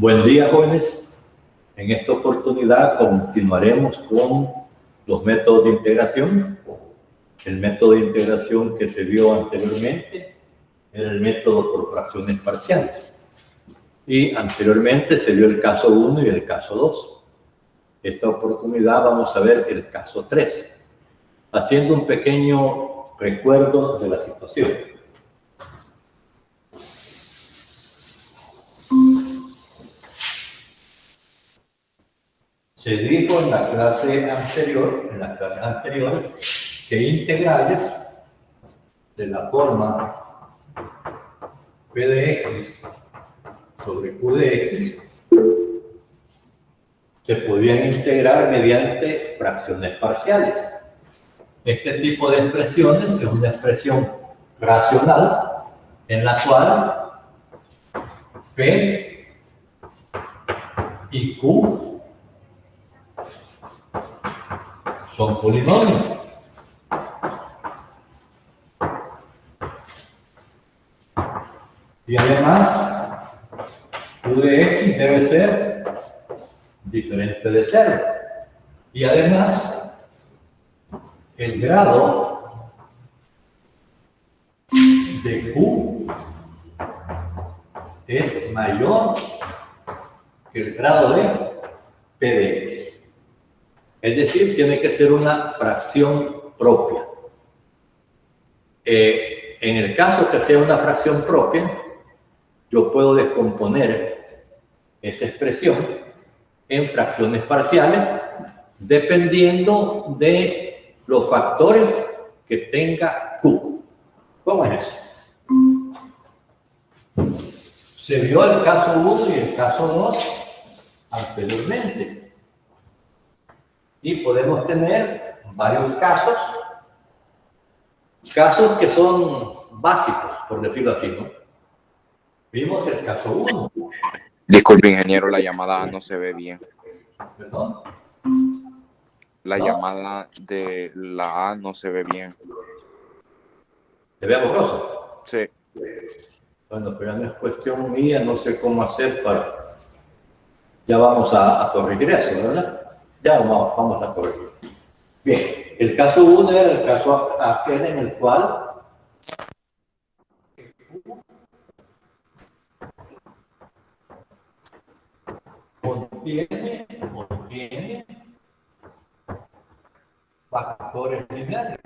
Buen día, jóvenes. En esta oportunidad continuaremos con los métodos de integración. El método de integración que se vio anteriormente era el método por fracciones parciales. Y anteriormente se vio el caso 1 y el caso 2. Esta oportunidad vamos a ver el caso 3, haciendo un pequeño recuerdo de la situación. Se dijo en la clase anterior, en las clases anteriores, que integrales de la forma p de x sobre q de x se podían integrar mediante fracciones parciales. Este tipo de expresiones es una expresión racional en la cual p y q son polinomios. Y además, q de x debe ser diferente de 0. Y además, el grado de q es mayor que el grado de p de x. Es decir, tiene que ser una fracción propia. En el caso que sea una fracción propia, yo puedo descomponer esa expresión en fracciones parciales dependiendo de los factores que tenga q. ¿Cómo es eso? Se vio el caso 1 y el caso 2 anteriormente. Y podemos tener varios casos que son básicos, por decirlo así, ¿no? Vimos el caso 1. Disculpe, ingeniero, la llamada no se ve bien. ¿Perdón? La llamada de la A no se ve bien. ¿Se ve borroso? Sí. Bueno, pero no es cuestión mía, no sé cómo hacer para... Ya vamos a corregir eso, ¿verdad? Ya vamos a corregir. Bien, el caso 1 era el caso aquel en el cual contiene factores lineales.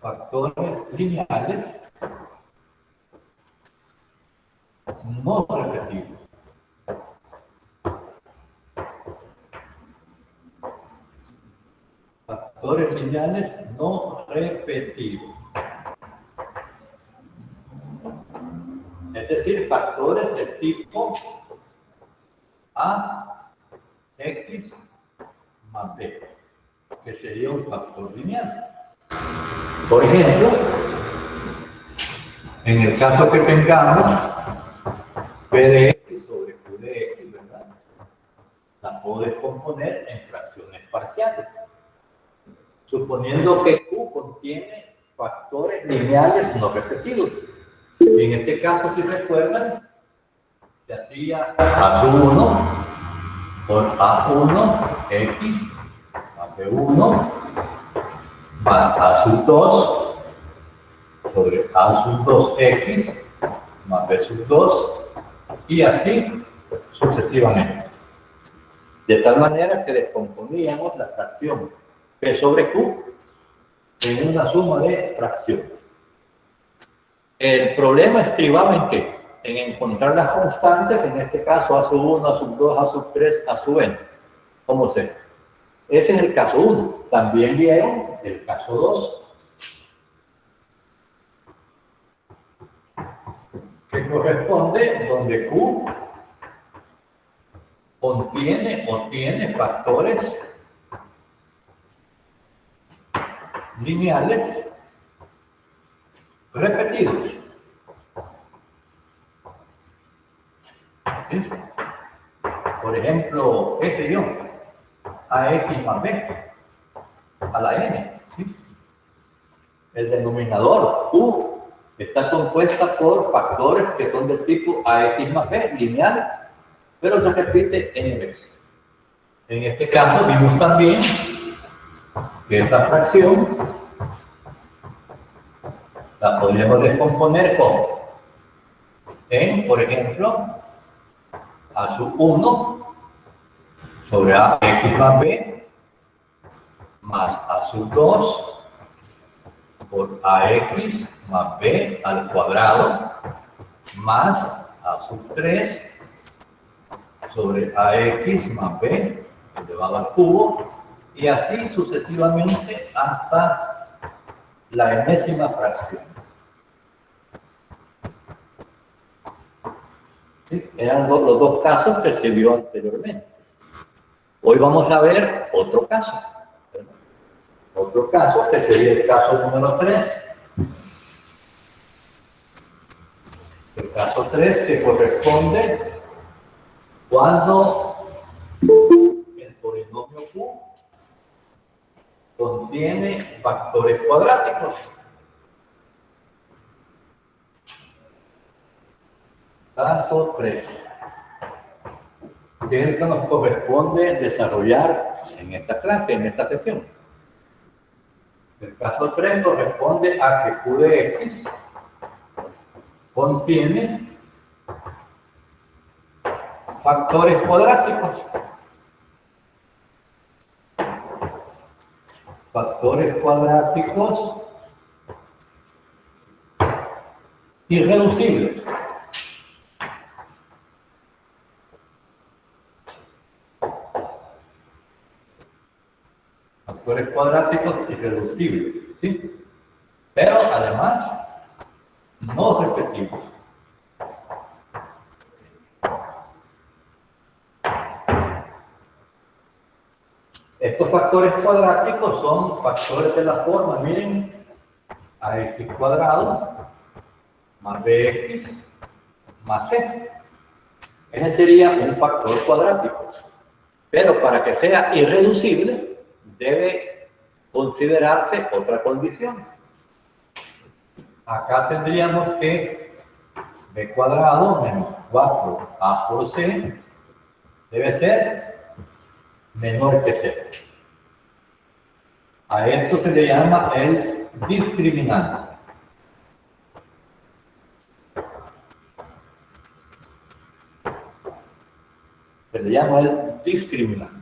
Factores lineales no repetidos. Factores lineales no repetidos. Es decir, factores del tipo A, X más B, que sería un factor lineal. Por ejemplo, en el caso que tengamos P de X sobre Q de X, ¿verdad? La puedo descomponer en fracciones parciales, suponiendo que Q contiene factores lineales no repetidos. Y en este caso, si recuerdan, se hacía A sub 1 por A1 X más B1 más A sub 2 sobre A sub 2X más B sub 2 y así sucesivamente. De tal manera que descomponíamos la fracción P sobre Q en una suma de fracciones. El problema estribaba en qué? En encontrar las constantes, en este caso A sub 1, A sub 2, A sub 3, A sub n, como sea. Ese es el caso 1. También vieron el caso 2, que corresponde donde Q contiene o tiene factores lineales repetidos. ¿Sí? Por ejemplo, este yo, AX más B, a la N. ¿Sí? El denominador Q Está compuesta por factores que son del tipo ax más b, lineal, pero se repite n veces. En este caso vimos también que esa fracción la podríamos descomponer como en, por ejemplo, a sub 1 sobre ax más b más a sub 2 por ax más b al cuadrado más a sub 3 sobre ax más b elevado al cubo, y así sucesivamente hasta la enésima fracción. ¿Sí? Eran los dos casos que se vio anteriormente. Hoy vamos a ver otro caso. Otro caso que sería el caso número 3. El caso 3 que corresponde cuando el polinomio Q contiene factores cuadráticos. Caso 3. Que es el que nos corresponde desarrollar en esta clase, en esta sesión. El caso 3 corresponde a que Q de X contiene factores cuadráticos. Factores cuadráticos irreducibles. Factores cuadráticos irreducibles, ¿sí? Pero además no repetibles. Estos factores cuadráticos son factores de la forma, miren, ax cuadrado más bx más c. Ese sería un factor cuadrático. Pero para que sea irreducible, debe considerarse otra condición. Acá tendríamos que b cuadrado menos 4a por c debe ser menor que 0. A esto se le llama el discriminante. Se le llama el discriminante.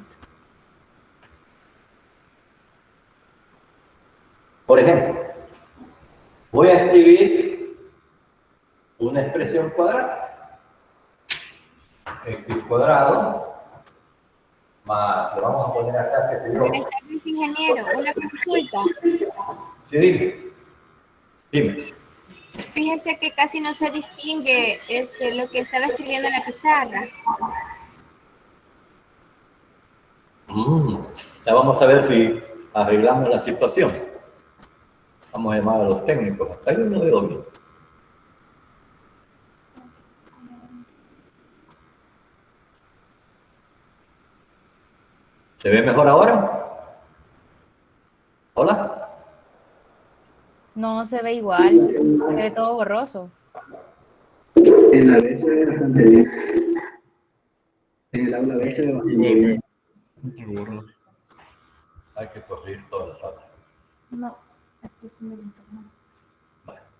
Por ejemplo, voy a escribir una expresión cuadrada. X cuadrado más, le vamos a poner acá que te digo. Buenas tardes, ingeniero. Una consulta. Sí, dime. Dime. Fíjese que casi no se distingue lo que estaba escribiendo en la pizarra. Ya vamos a ver si arreglamos la situación. Vamos a llamar a los técnicos. Hasta ahí no veo bien. ¿Se ve mejor ahora? ¿Hola? No se ve igual, se ve todo borroso. En la B se ve bastante bien. En el aula B se ve bastante bien. Hay que corregir todas las salas. No, aquí sí me internet.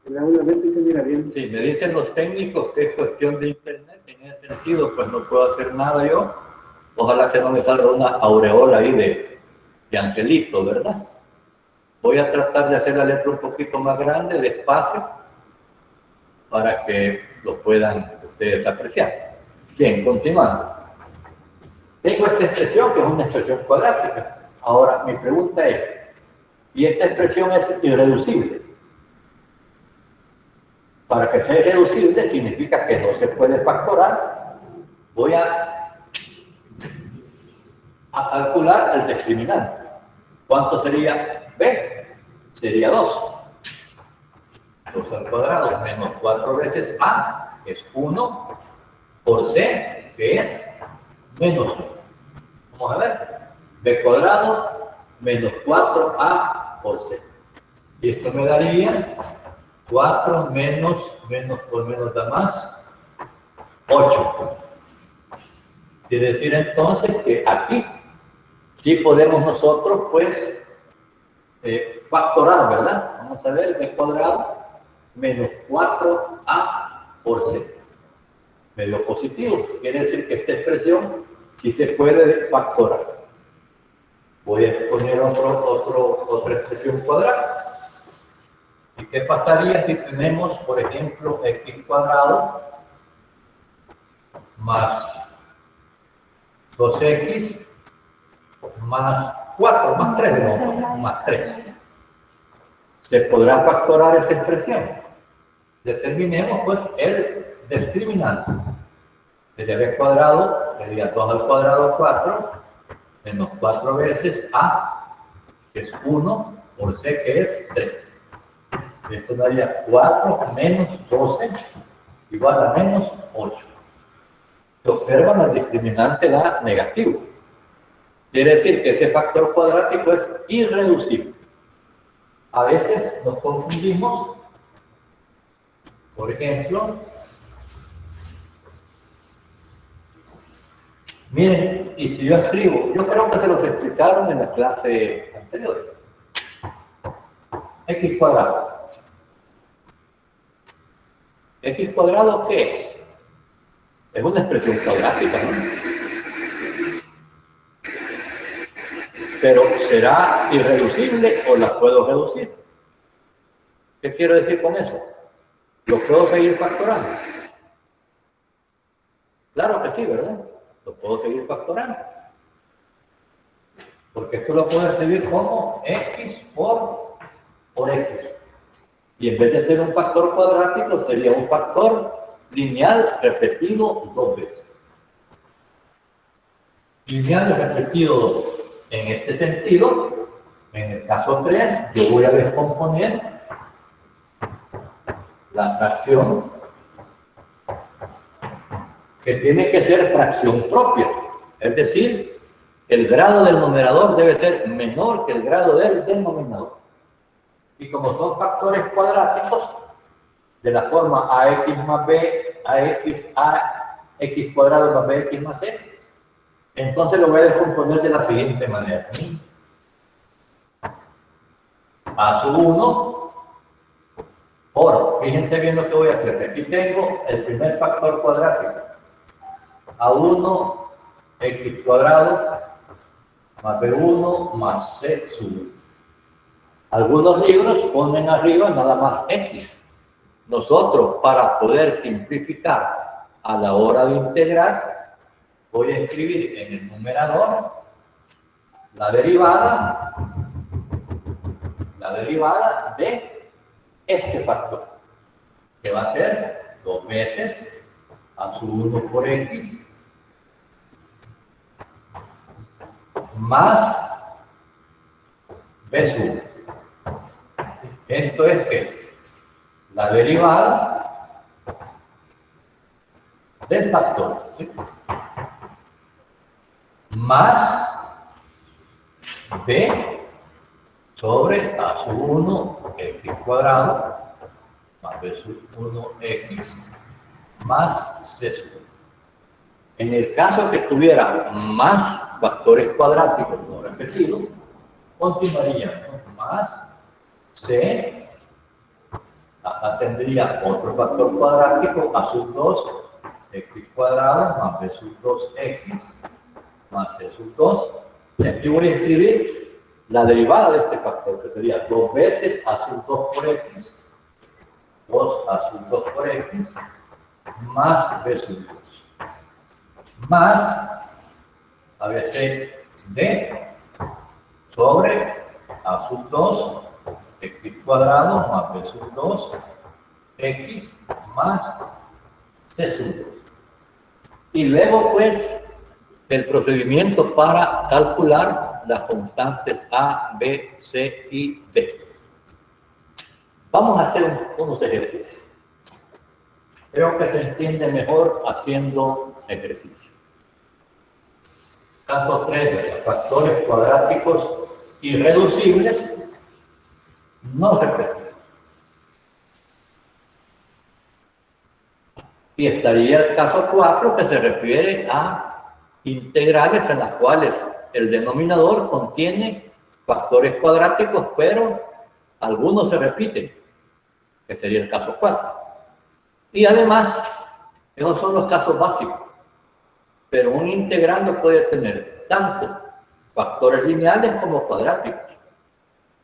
En el aula B se mira bien. Sí, me dicen los técnicos que es cuestión de internet. En ese sentido, pues no puedo hacer nada yo. Ojalá que no me salga una aureola ahí de angelito, ¿verdad? Voy a tratar de hacer la letra un poquito más grande, despacio, para que lo puedan ustedes apreciar. Bien, continuando. Tengo esta expresión que es una expresión cuadrática. Ahora, mi pregunta es, ¿y esta expresión es irreducible? Para que sea irreducible significa que no se puede factorar. Voy a calcular el discriminante. ¿Cuánto sería b? Sería 2. 2 al cuadrado menos 4 veces a es 1 por c, que es menos 1. Vamos a ver. B cuadrado menos 4a por c. Y esto me daría 4 menos por menos da más, 8. Quiere decir entonces que aquí sí podemos nosotros, pues, factorar, ¿verdad? Vamos a ver, b cuadrado menos 4a por c. Medio positivo. Quiere decir que esta expresión sí se puede factorar. Voy a poner otra expresión cuadrada. ¿Y qué pasaría si tenemos, por ejemplo, x cuadrado más 2x más 4, más 3, ¿no? Más 3. ¿Se podrá factorar esta expresión? Determinemos, pues, el discriminante. Sería b cuadrado, sería 2 al cuadrado 4, menos 4 veces a, que es 1, por c, que es 3. Esto daría 4 menos 12, igual a menos 8. Se observan, el discriminante da negativo. Quiere decir que ese factor cuadrático es irreducible. A veces nos confundimos. Por ejemplo, miren, y si yo escribo, yo creo que se los explicaron en la clase anterior. X cuadrado. ¿X cuadrado qué es? Es una expresión cuadrática, ¿no? Pero ¿será irreducible o la puedo reducir? ¿Qué quiero decir con eso? ¿Lo puedo seguir factorando? Claro que sí, ¿verdad? Lo puedo seguir factorando. Porque esto lo puedo escribir como x por x. Y en vez de ser un factor cuadrático, sería un factor lineal repetido 2 veces. Lineal repetido en este sentido, en el caso 3, yo voy a descomponer la fracción que tiene que ser fracción propia. Es decir, el grado del numerador debe ser menor que el grado del denominador. Y como son factores cuadráticos, de la forma ax más b, ax cuadrado más bx más c, entonces lo voy a descomponer de la siguiente manera. A sub 1 por, fíjense bien lo que voy a hacer. Aquí tengo el primer factor cuadrático. A1 x cuadrado más b1 más c sub 1. Algunos libros ponen arriba nada más x. Nosotros, para poder simplificar a la hora de integrar, voy a escribir en el numerador la derivada de este factor, que va a ser 2 veces a sub 1 por x más b sub 1. Esto es que la derivada del factor, ¿sí?, más b sobre a sub 1 x cuadrado más b sub 1 x más c sub 1. En el caso que tuviera más factores cuadráticos no repetidos, continuaríamos más c, acá tendría otro factor cuadrático, a sub 2 x cuadrado más b sub 2 x más c sub 2. Y aquí voy a escribir la derivada de este factor, que sería 2 veces a sub 2 por x, 2 a sub 2 por x, más b sub 2, más ABC d sobre a sub 2 x cuadrado más b sub 2 x más c sub 2. Y luego, pues, el procedimiento para calcular las constantes a, b, c y d. Vamos a hacer unos ejercicios. Creo que se entiende mejor haciendo ejercicio. Caso 3, factores cuadráticos irreducibles no repetidos. Y estaría el caso 4, que se refiere a integrales en las cuales el denominador contiene factores cuadráticos, pero algunos se repiten, que sería el caso 4. Y además, esos son los casos básicos, pero un integrando puede tener tanto factores lineales como cuadráticos,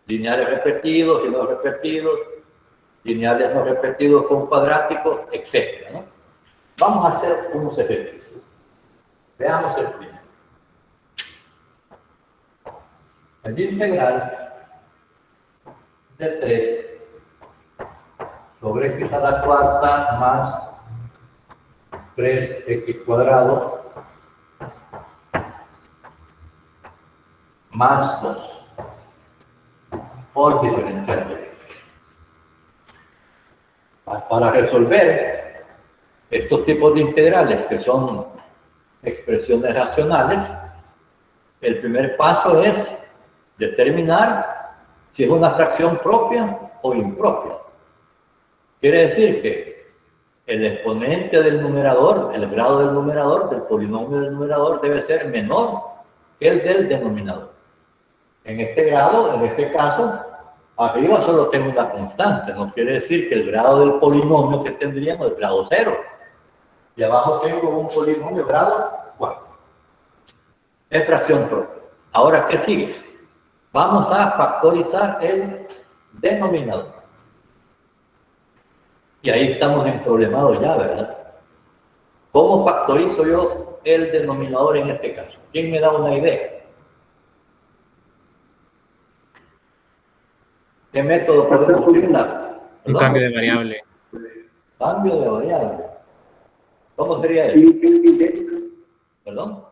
lineales repetidos y no repetidos, lineales no repetidos con cuadráticos, etc., ¿no? Vamos a hacer unos ejercicios. Veamos el primero. El integral de 3 sobre x a la cuarta más 3x cuadrado más 2 por diferencial de x. Para resolver estos tipos de integrales, que son expresiones racionales, el primer paso es determinar si es una fracción propia o impropia. Quiere decir que el exponente del numerador, el grado del numerador, del polinomio del numerador, debe ser menor que el del denominador. En este grado, en este caso, arriba solo tengo una constante, no quiere decir que el grado del polinomio que tendríamos es grado 0. Y abajo tengo un polinomio grado 4. Es fracción propia. Ahora, ¿qué sigue? Vamos a factorizar el denominador. Y ahí estamos emproblemados ya, ¿verdad? ¿Cómo factorizo yo el denominador en este caso? ¿Quién me da una idea? ¿Qué método podemos utilizar? Un cambio de variable. Cambio de variable. ¿Cómo sería eso? Sintética. ¿Perdón?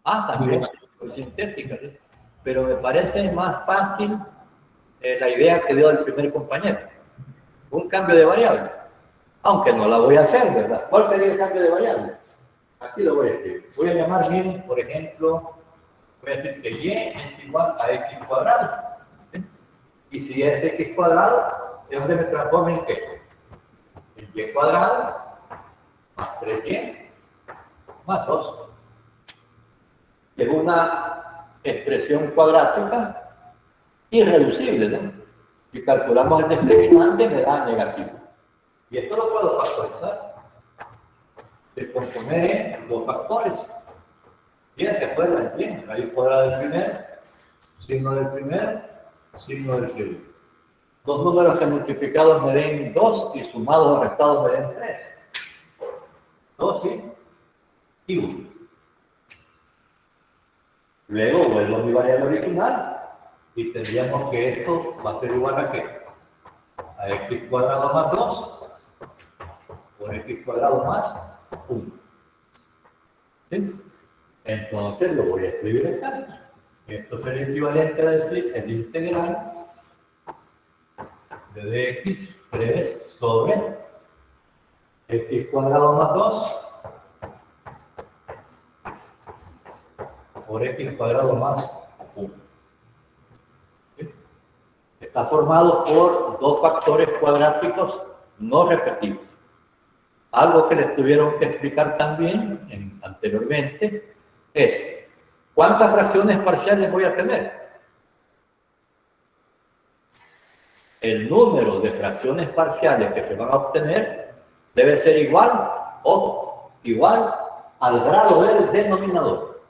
También, sintética, ¿sí? Pero me parece más fácil la idea que dio el primer compañero. Un cambio de variable. Aunque no la voy a hacer, ¿verdad? ¿Cuál sería el cambio de variable? Aquí lo voy a escribir. Voy a llamar bien, por ejemplo, voy a decir que y es igual a x cuadrado. ¿Sí? Y si es x cuadrado, ¿es donde me transforma en qué? En y cuadrado más 3y más 2. Es una expresión cuadrática irreducible, ¿no? Si calculamos el discriminante, me da negativo. Y esto lo puedo factorizar. Descomponer en dos factores. Bien, se acuerdan, bien. Raíz cuadrada del primero, signo del primero, signo del segundo. Dos números que multiplicados me den 2 y sumados o restados me den 3. 2 y 1. Luego vuelvo a mi variable original y tendríamos que esto va a ser igual a ¿qué? A x cuadrado más 2 por x cuadrado más 1. ¿Sí? Entonces lo voy a escribir acá. Esto sería equivalente a decir el integral de dx 3 sobre x cuadrado más 2 por x cuadrado más 1. ¿Sí? Está formado por dos factores cuadráticos no repetidos. Algo que les tuvieron que explicar también anteriormente es ¿cuántas fracciones parciales voy a tener? El número de fracciones parciales que se van a obtener debe ser igual, ojo, igual al grado del denominador.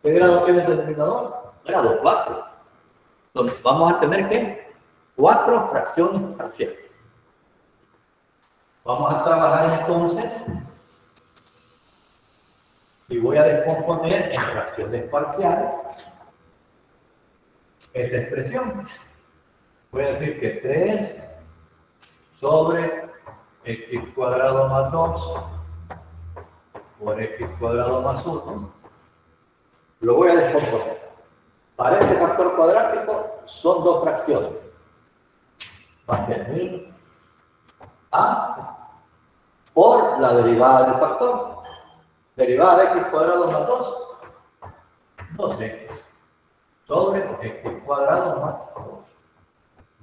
¿Qué grado tiene el denominador? Grado 4. Entonces vamos a tener ¿qué? 4 fracciones parciales. Vamos a trabajar entonces y voy a descomponer en fracciones parciales esta expresión. Voy a decir que 3 sobre x cuadrado más 2 por x cuadrado más 1 lo voy a descomponer. Para este factor cuadrático son dos fracciones. Va a ser 1000 a por la derivada del factor. Derivada de x cuadrado más 2, 2x sobre x cuadrado más 2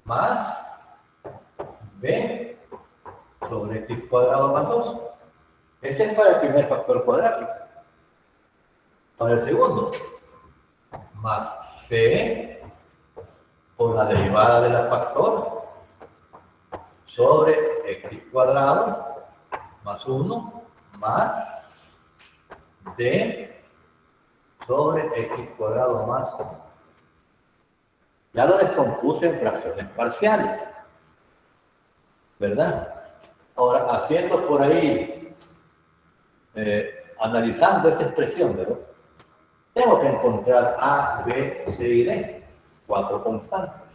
más b sobre x cuadrado más 2 Este es para el primer factor cuadrático. Para el segundo, más c por la derivada de la factor sobre x cuadrado más 1 más d sobre x cuadrado más 1. Ya lo descompuse en fracciones parciales, ¿verdad? Ahora, haciendo por ahí, analizando esa expresión, ¿verdad? Tengo que encontrar A, B, C y D, 4 constantes.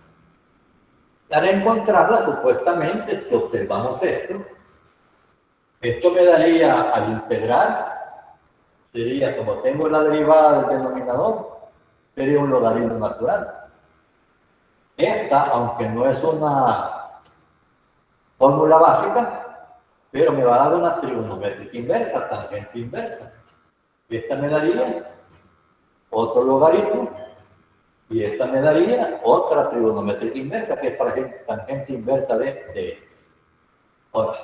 Y al encontrarlas, supuestamente, si observamos esto me daría al integrar, sería como tengo la derivada del denominador, sería un logaritmo natural. Esta, aunque no es una fórmula básica, pero me va a dar una trigonométrica inversa, tangente inversa. Y esta me daría otro logaritmo, y esta me daría otra trigonométrica inversa, que es tangente inversa de esto. Ahora,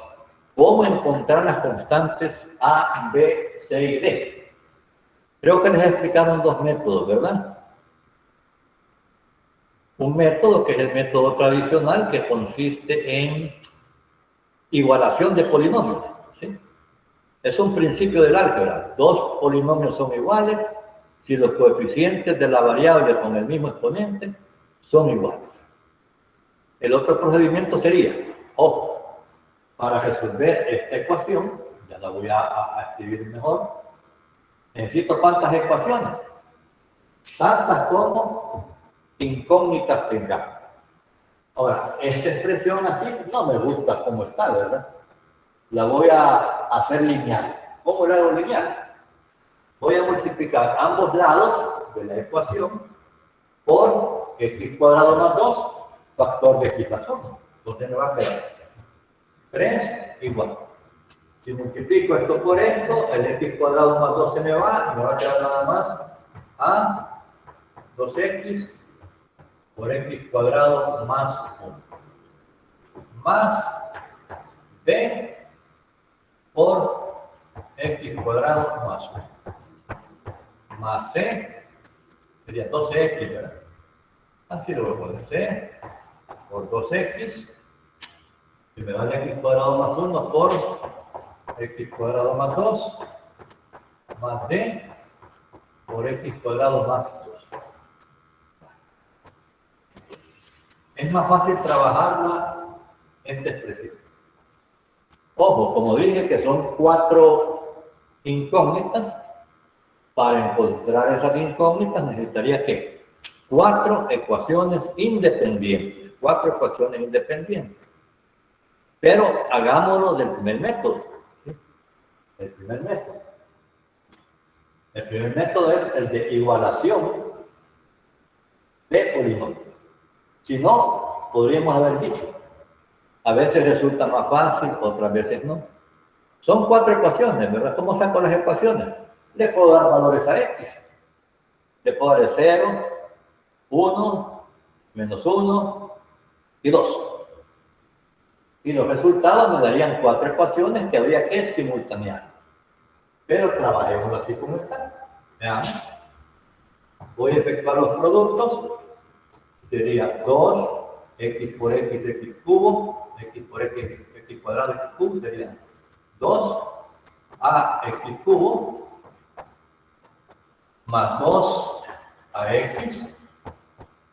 ¿cómo encontrar las constantes A, B, C y D? Creo que les explicaron dos métodos, ¿verdad? Un método que es el método tradicional, que consiste en igualación de polinomios, ¿sí? Es un principio del álgebra. Dos polinomios son iguales si los coeficientes de la variable con el mismo exponente son iguales. El otro procedimiento sería, ojo, para resolver esta ecuación, ya la voy a escribir mejor, necesito ¿cuántas ecuaciones? Tantas como incógnitas tengamos. Ahora, esta expresión así no me gusta como está, ¿verdad? La voy a hacer lineal. ¿Cómo la hago lineal? Voy a multiplicar ambos lados de la ecuación por x cuadrado más 2, factor de x más 1. Entonces me va a quedar 3 igual. Si multiplico esto por esto, el x cuadrado más 2 se me va, y me va a quedar nada más a 2x por x cuadrado más 1. Más b por x cuadrado más 1. Más c sería 12x, ¿verdad? Así lo voy a poner, c por 2x, y me da el x cuadrado más 1 por x cuadrado más 2, más d por x cuadrado más 2. Es más fácil trabajarla esta expresión. Ojo, como dije que son 4 incógnitas, para encontrar esas incógnitas necesitaría ¿qué? 4 ecuaciones independientes. 4 ecuaciones independientes. Pero hagámoslo del primer método. ¿Sí? El primer método. El primer método es el de igualación de polinomios. Si no, podríamos haber dicho, a veces resulta más fácil, otras veces no. Son 4 ecuaciones, ¿verdad? ¿Cómo saco las ecuaciones? Le puedo dar valores a x. Le puedo dar el 0, 1, menos 1 y 2. Y los resultados me darían 4 ecuaciones que habría que simultanear. Pero trabajemos así como está. Vean. Voy a efectuar los productos. Sería 2x por x, x cubo, x por x, x cuadrado, x cubo, sería 2ax cubo más 2ax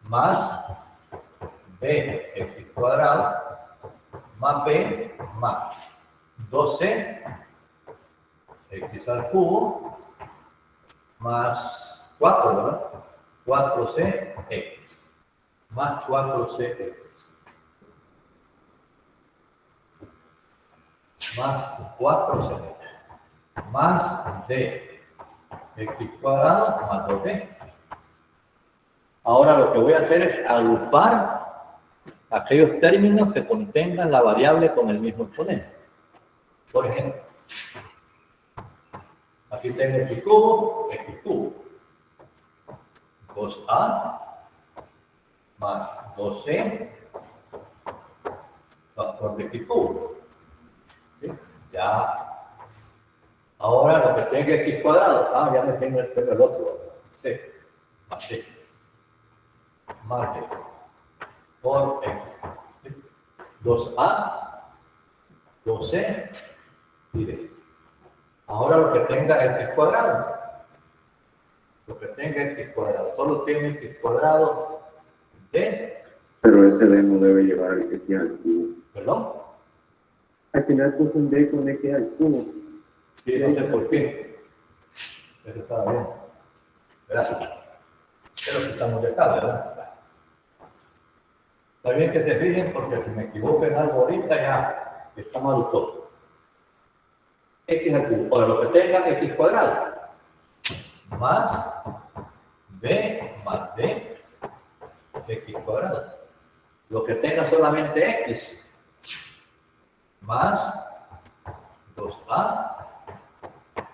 más bx cuadrado más b más 12 x al cubo más 4, ¿verdad? 4cx más 4cx más 4c más d x cuadrado más 2b. Ahora lo que voy a hacer es agrupar aquellos términos que contengan la variable con el mismo exponente. Por ejemplo, aquí tengo x cubo, 2a más 2c factor de x cubo. ¿Sí? Ya Ahora lo que tenga x cuadrado, ya me tengo el otro, c, más c, más d, por x. 2a, 2c y d. Ahora lo que tenga x cuadrado, solo tiene x cuadrado d. Pero ese D no debe llevar al X al cubo. ¿Perdón? Al final puso un D con X al cubo. Sí, no sé por qué. Pero estaba bien. Gracias. Creo que estamos de acá, ¿verdad? Está bien que se fijen porque si me equivoco en algo ahorita ya está mal todo. X al cubo. Ahora lo que tenga x cuadrado más b más d x cuadrado. Lo que tenga solamente x más 2a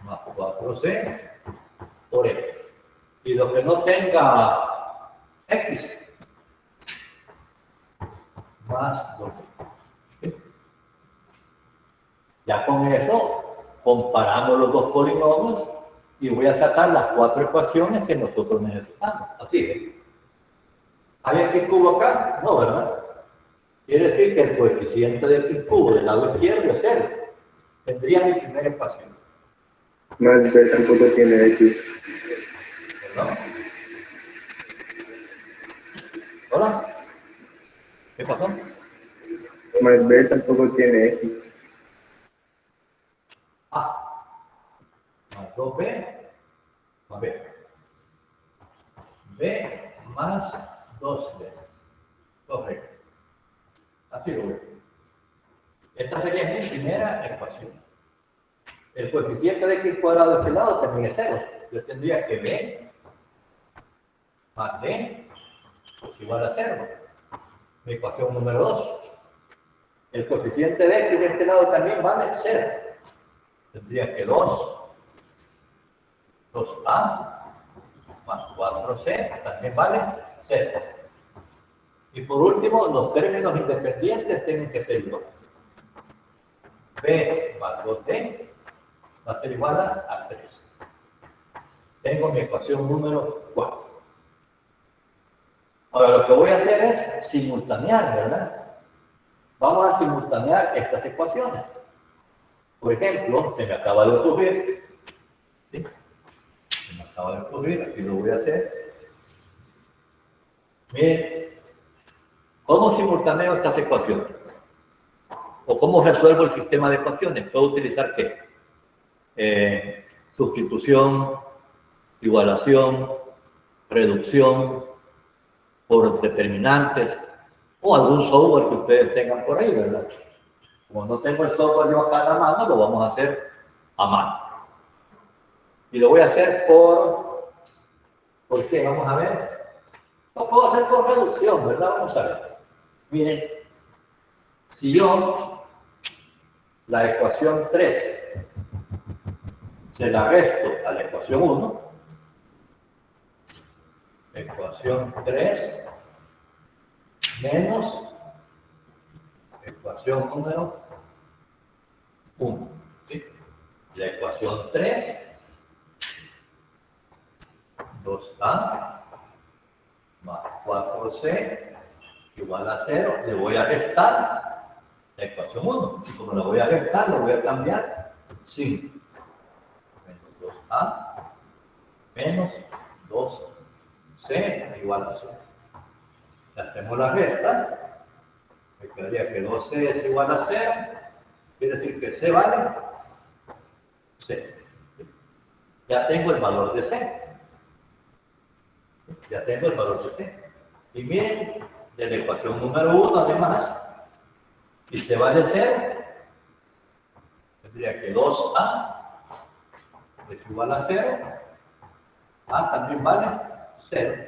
más 4c por x. Y lo que no tenga x más 2. ¿Sí? Ya con eso comparamos los dos polinomios y voy a sacar las 4 ecuaciones que nosotros necesitamos. Así es. ¿Hay x cubo acá? No, ¿verdad? Quiere decir que el coeficiente de x cubo del lado izquierdo es 0. Tendría mi primera ecuación. Más B tampoco tiene X. ¿Perdón? ¿Hola? ¿Qué pasó? Más B tampoco tiene X. Más 2b más b. B más 2b. Correcto. Así lo veo. Esta sería mi primera ecuación. El coeficiente de x cuadrado de este lado también es 0. Yo tendría que b más d es igual a 0. Mi ecuación número 2. El coeficiente de x de este lado también vale 0. Tendría que 2a más 4c también vale 0. Y por último, los términos independientes tienen que ser iguales. B más 2D va a ser igual a 3. Tengo mi ecuación número 4. Ahora lo que voy a hacer es simultanear, ¿verdad? Vamos a simultanear estas ecuaciones. Por ejemplo, se me acaba de ocurrir. ¿Sí? Se me acaba de ocurrir, aquí lo voy a hacer. Miren, ¿cómo simultaneo estas ecuaciones? ¿O cómo resuelvo el sistema de ecuaciones? ¿Puedo utilizar qué? Sustitución, igualación, reducción por determinantes o algún software que ustedes tengan por ahí, ¿verdad? Como no tengo el software yo acá en la mano, lo vamos a hacer a mano. Y lo voy a hacer ¿por qué? Vamos a ver. Lo puedo hacer por reducción, ¿verdad? Vamos a ver. Miren, si yo la ecuación 3 se la resto a la ecuación 1, ecuación 3 menos ecuación número 1. ¿Sí? La ecuación 3, 2a más 4c igual a 0, le voy a restar la ecuación 1. Y como la voy a restar, lo voy a cambiar 5. Menos 2a menos 2c igual a 0. Si hacemos la resta, me quedaría que 2c es igual a 0. Quiere decir que c vale 0. Ya tengo el valor de c. Ya tengo el valor de c. Y miren, de la ecuación número 1, además, si se vale 0, tendría que 2a es igual a 0. A también vale 0.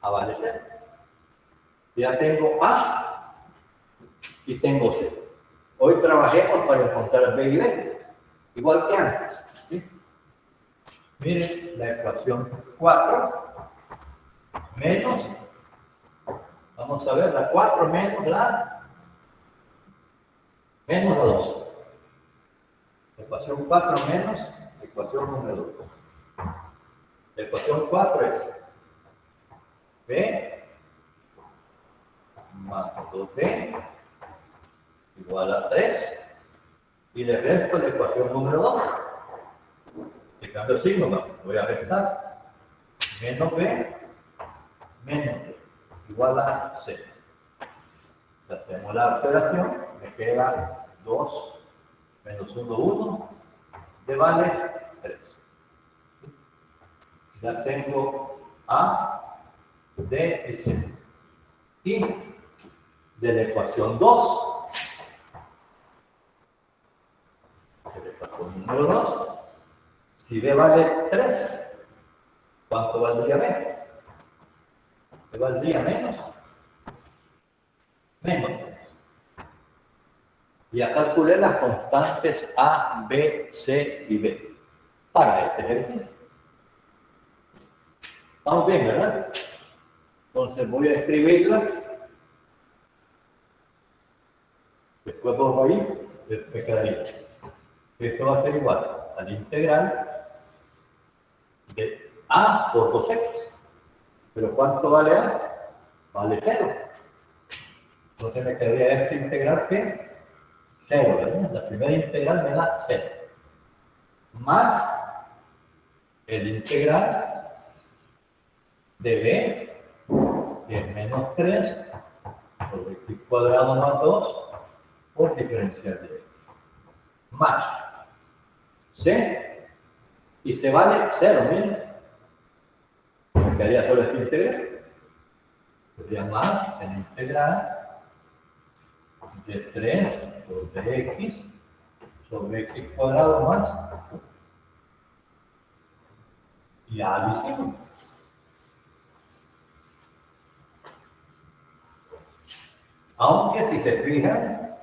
A vale 0. Ya tengo A y tengo C. Hoy trabajemos para encontrar B y D, igual que antes. ¿Sí? Miren la ecuación 4 menos, vamos a ver, la 4 menos la 2. Ecuación 4 menos ecuación número 2. La ecuación 4 es B más 2B igual a 3. Y le resto la ecuación número 2. Le cambio el signo, ¿no? Voy a restar. Menos B menos B igual a 0. Si hacemos la operación, me queda 2 menos 1, 1, de vale 3. Ya tengo A, D y C. Y de la ecuación 2, de la ecuación número 2, si B vale 3, ¿cuánto valdría B? ¿B valdría menos? Menos 3. Ya calculé las constantes A, B, C y D para este ejercicio. Estamos bien, ¿verdad? Entonces voy a escribirlas. Después vos ahí, me quedaría. Esto va a ser igual al integral de A por 2x. ¿Pero cuánto vale A? Vale 0. Entonces me quedaría este integral que 0, ¿verdad? La primera integral me da 0. Más el integral de B, que es menos 3, por x cuadrado más 2, por diferencial de x. Más C, y C vale 0, miren. Me quedaría solo este integral. Sería más el integral de 3 por dx sobre x cuadrado más. Ya lo hicimos. Aunque si se fijan,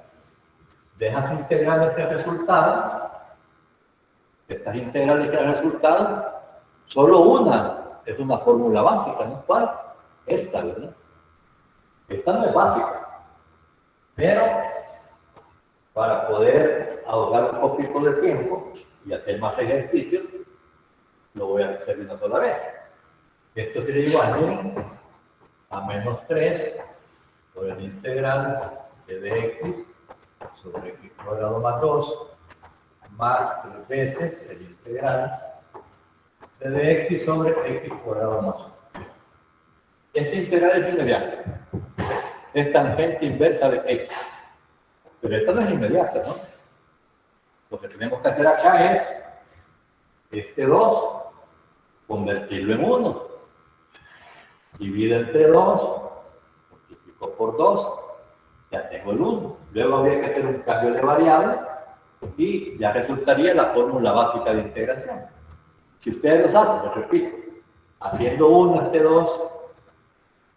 dejas integrales que resultado, estas integrales que resultado, solo una es una fórmula básica, ¿no? ¿Cuál? Esta, ¿verdad? Esta no es básica, pero para poder ahorrar un poquito de tiempo y hacer más ejercicios, lo voy a hacer una sola vez. Esto sería igual, miren, a menos 3 por el integral de dx sobre x cuadrado más 2 más 3 veces el integral de dx sobre x cuadrado más 1. Este integral es inmediato. Es tangente inversa de x. Pero esta no es inmediata, ¿no? Lo que tenemos que hacer acá es este 2, convertirlo en 1. Divide entre 2, multiplico por 2, ya tengo el 1. Luego habría que hacer un cambio de variable y ya resultaría la fórmula básica de integración. Si ustedes los hacen, les repito, haciendo 1 este 2,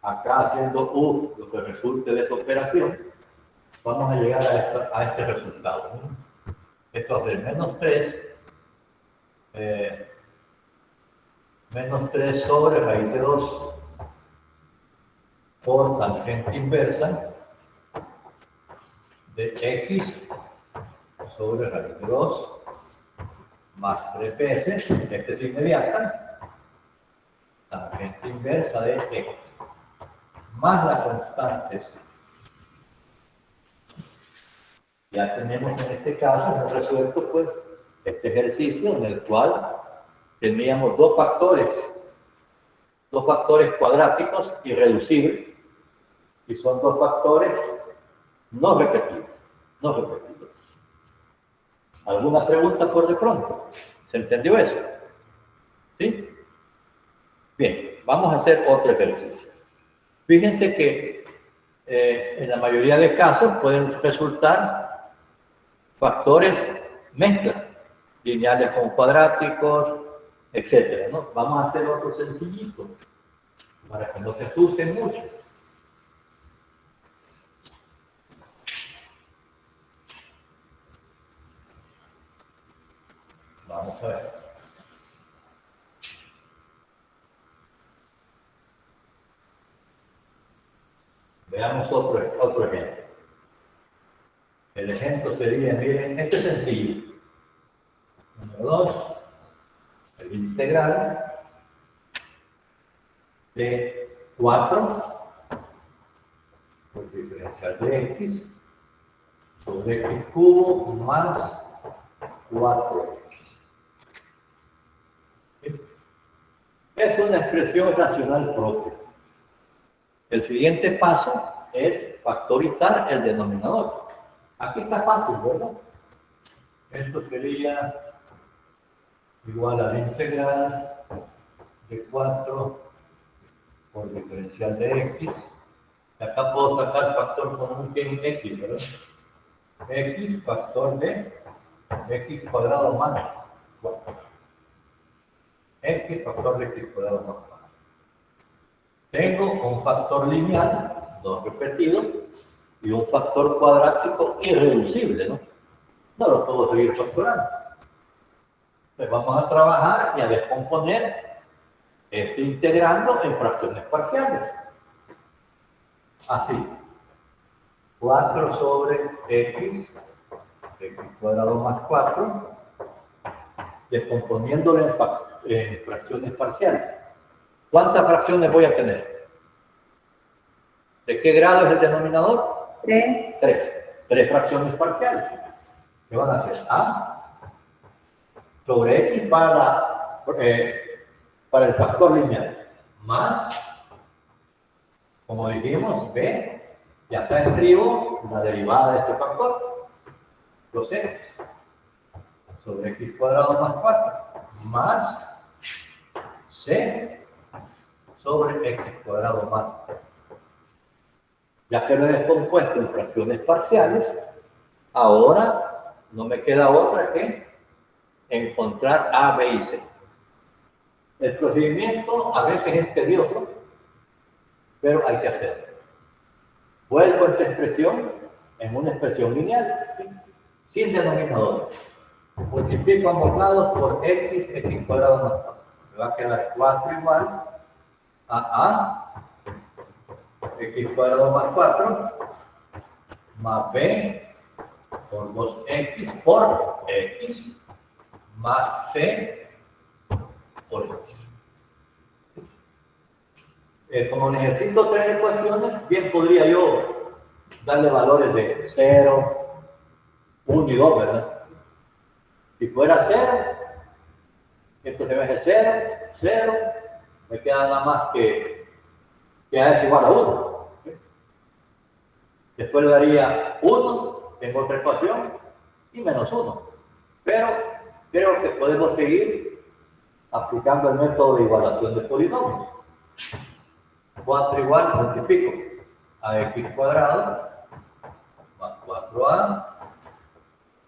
acá haciendo u, lo que resulte de esa operación, vamos a llegar a este resultado, ¿no? Esto va a ser menos 3 sobre raíz de 2 por tangente inversa de x sobre raíz de 2 más 3 veces, este es inmediata, tangente inversa de x, más la constante c. Ya tenemos en este caso, hemos resuelto pues este ejercicio en el cual teníamos dos factores cuadráticos irreducibles, y son dos factores no repetidos. ¿Alguna pregunta por de pronto? ¿Se entendió eso? ¿Sí? Bien, vamos a hacer otro ejercicio. Fíjense que en la mayoría de casos pueden resultar factores mezcla, lineales con cuadráticos, etcétera, ¿no? Vamos a hacer otro sencillito para que no se asusten mucho. Vamos a ver. Veamos otro ejemplo. El ejemplo sería, miren, este es sencillo. Número 2, el integral de 4 por diferencial de x sobre x cubo más 4x. Es una expresión racional propia. El siguiente paso es factorizar el denominador. Aquí está fácil, ¿verdad? Esto sería igual a la integral de 4 por diferencial de x. Y acá puedo sacar factor común que es x, ¿verdad? X factor de x cuadrado más 4. X factor de x cuadrado más 4. Tengo un factor lineal, 2 repetido, y un factor cuadrático irreducible, ¿no? No lo puedo seguir factorando. Entonces vamos a trabajar y a descomponer este integrando en fracciones parciales. Así. 4 sobre x cuadrado más 4, descomponiéndolo en fracciones parciales. ¿Cuántas fracciones voy a tener? ¿De qué grado es el denominador? 3. 3. 3 fracciones parciales. ¿Qué van a hacer? A sobre x para el factor lineal. Más, como dijimos, b. Y acá escribo la derivada de este factor. Los x sobre x cuadrado más 4. Más c sobre x cuadrado más 4. Ya que lo he descompuesto en fracciones parciales, ahora no me queda otra que encontrar A, B y C. El procedimiento a veces es tedioso, pero hay que hacerlo. Vuelvo esta expresión en una expresión lineal, ¿sí? Sin denominadores. Multiplico ambos lados por x cuadrado más 4. Me va a quedar 4 igual a x cuadrado más 4 más b por 2x por x más c por x. Como necesito 3 ecuaciones, bien podría yo darle valores de 0, 1 y 2, ¿verdad? Si fuera 0, esto se ve 0, 0, me queda nada más que A es igual a 1. Después le daría 1 en otra ecuación y menos 1. Pero creo que podemos seguir aplicando el método de igualación de polinomios. 4 igual, multiplico a x cuadrado más 4a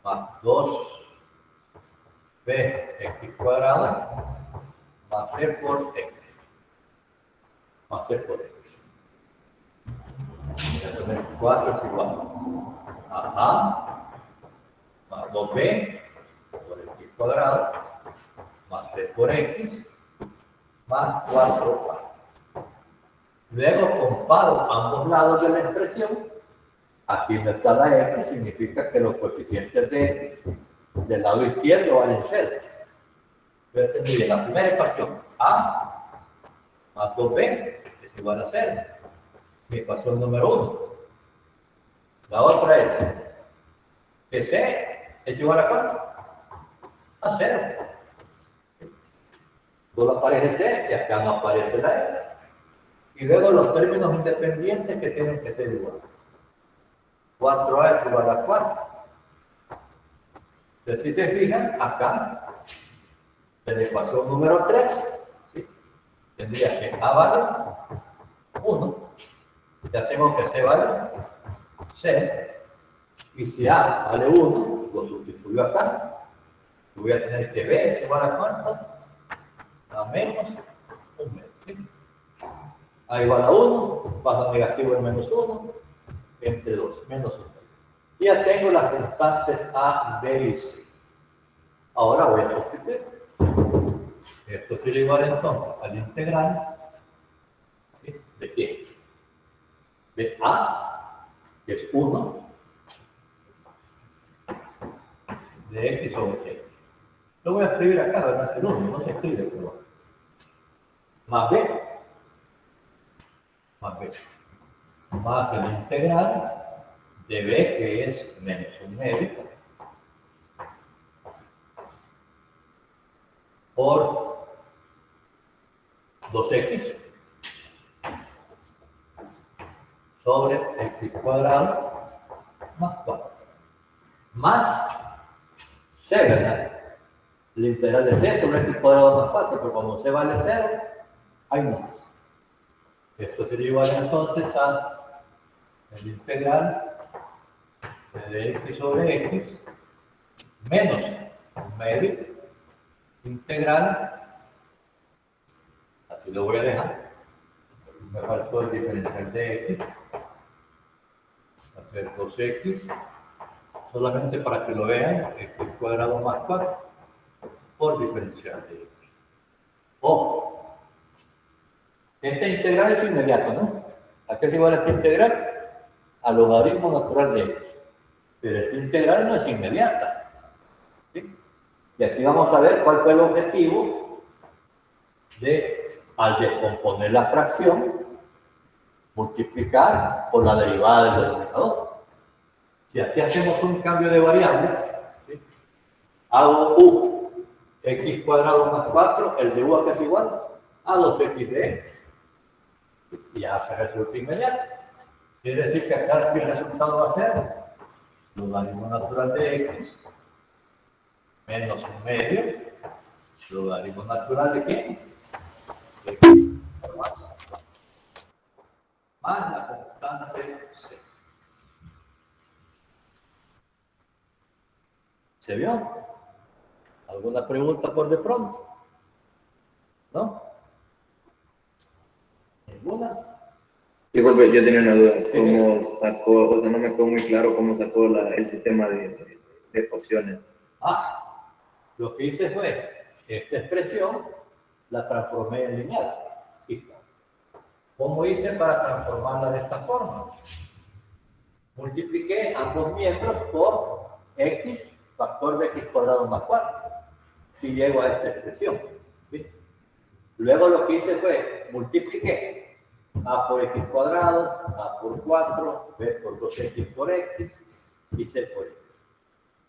más 2b x cuadrado más c por x. Más c por x. 4 es igual a a más 2b por x cuadrado más c por x más 4a. Luego comparo ambos lados de la expresión. Aquí no está la x, significa que los coeficientes de x del lado izquierdo valen 0. Yo tendría la primera ecuación, a más 2b es igual a 0. Mi ecuación número 1. La otra es que c es igual a ¿cuánto? A 0. Solo aparece c y acá no aparece la x. Y luego los términos independientes que tienen que ser iguales. 4a es igual a 4. Entonces, si se fijan, acá, en la ecuación número 3, ¿sí? Tendría que a vale 1. Ya tengo que c vale c. Y si a vale 1, lo sustituyo acá. Voy a tener que b es igual a ¿cuánto? A menos 1 menos. ¿Sí? A igual a 1, bajo negativo el menos 1, entre 2, menos 1. Y ya tengo las constantes A, B y C. Ahora voy a sustituir. Esto sería igual entonces al integral, ¿sí? ¿De qué? De A, que es 1, de X sobre X. Lo voy a escribir acá, ¿verdad? El 1, no se escribe, pero más b, más b, más el integral de b, que es menos 1/2, por 2x sobre x cuadrado más 4. Más c, ¿verdad? El integral de c sobre x cuadrado más 4, pero como c vale 0, hay no más. Esto sería igual entonces a el integral de x sobre x menos un medio integral, así lo voy a dejar, me faltó el diferencial de x, hacer 2x, solamente para que lo vean, x cuadrado más 4 por diferencial de x. Ojo, este integral es inmediato, ¿no? ¿A qué es igual este integral? Al logaritmo natural de x. Pero esta integral no es inmediata, ¿sí? Y aquí vamos a ver cuál fue el objetivo de, al descomponer la fracción, multiplicar por la derivada del denominador. Si aquí hacemos un cambio de variable, ¿sí? Hago u, x cuadrado más 4, el de u acá es igual a 2x de x. Y ya se resulta inmediato. Quiere decir que acá el resultado va a ser logaritmo natural de x menos un medio, logaritmo natural de qué? De x más la constante c. ¿Se vio? ¿Alguna pregunta por de pronto? ¿No? ¿Ninguna? Disculpe, yo tenía una duda. ¿Cómo sacó, o sea, no me quedó muy claro cómo sacó el sistema de ecuaciones? Lo que hice fue, esta expresión la transformé en lineal. Aquí está. ¿Cómo hice para transformarla de esta forma? Multipliqué ambos miembros por x factor de x cuadrado más 4. Y llego a esta expresión. ¿Sí? Luego lo que hice fue, multipliqué a por x cuadrado, a por 4, b por 2x por x y c por x.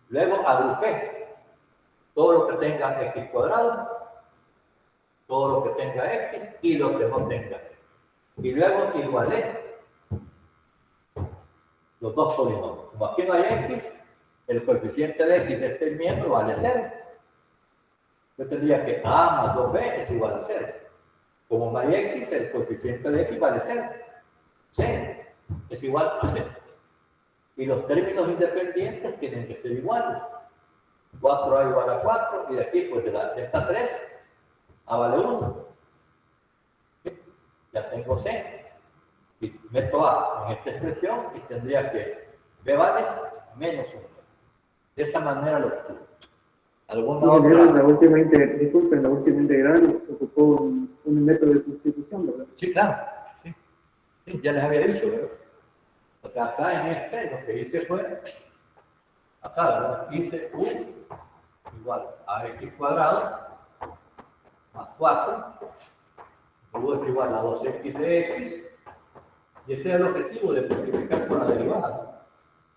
Luego agrupé todo lo que tenga x cuadrado, todo lo que tenga x y lo que no tenga x. Y luego igualé los dos polinomios. Como aquí no hay x, el coeficiente de x de este miembro vale 0. Yo tendría que a más 2b es igual a 0. Como no hay x, el coeficiente de x vale 0. C es igual a 0. Y los términos independientes tienen que ser iguales. 4a igual a 4, y de aquí, pues de esta 3, a vale 1. Ya tengo c. Y meto a en esta expresión y tendría que b vale menos 1. De esa manera lo obtuve. ¿Alguna otra? Disculpen, la última integral ocupó un método de sustitución, ¿verdad? Sí, claro. Sí. Sí, ya les había dicho, ¿verdad? O sea, acá en este lo que hice fue, acá, ¿verdad? Hice u igual a x cuadrado más 4, u es igual a 2x de x, y este es el objetivo de multiplicar por la derivada.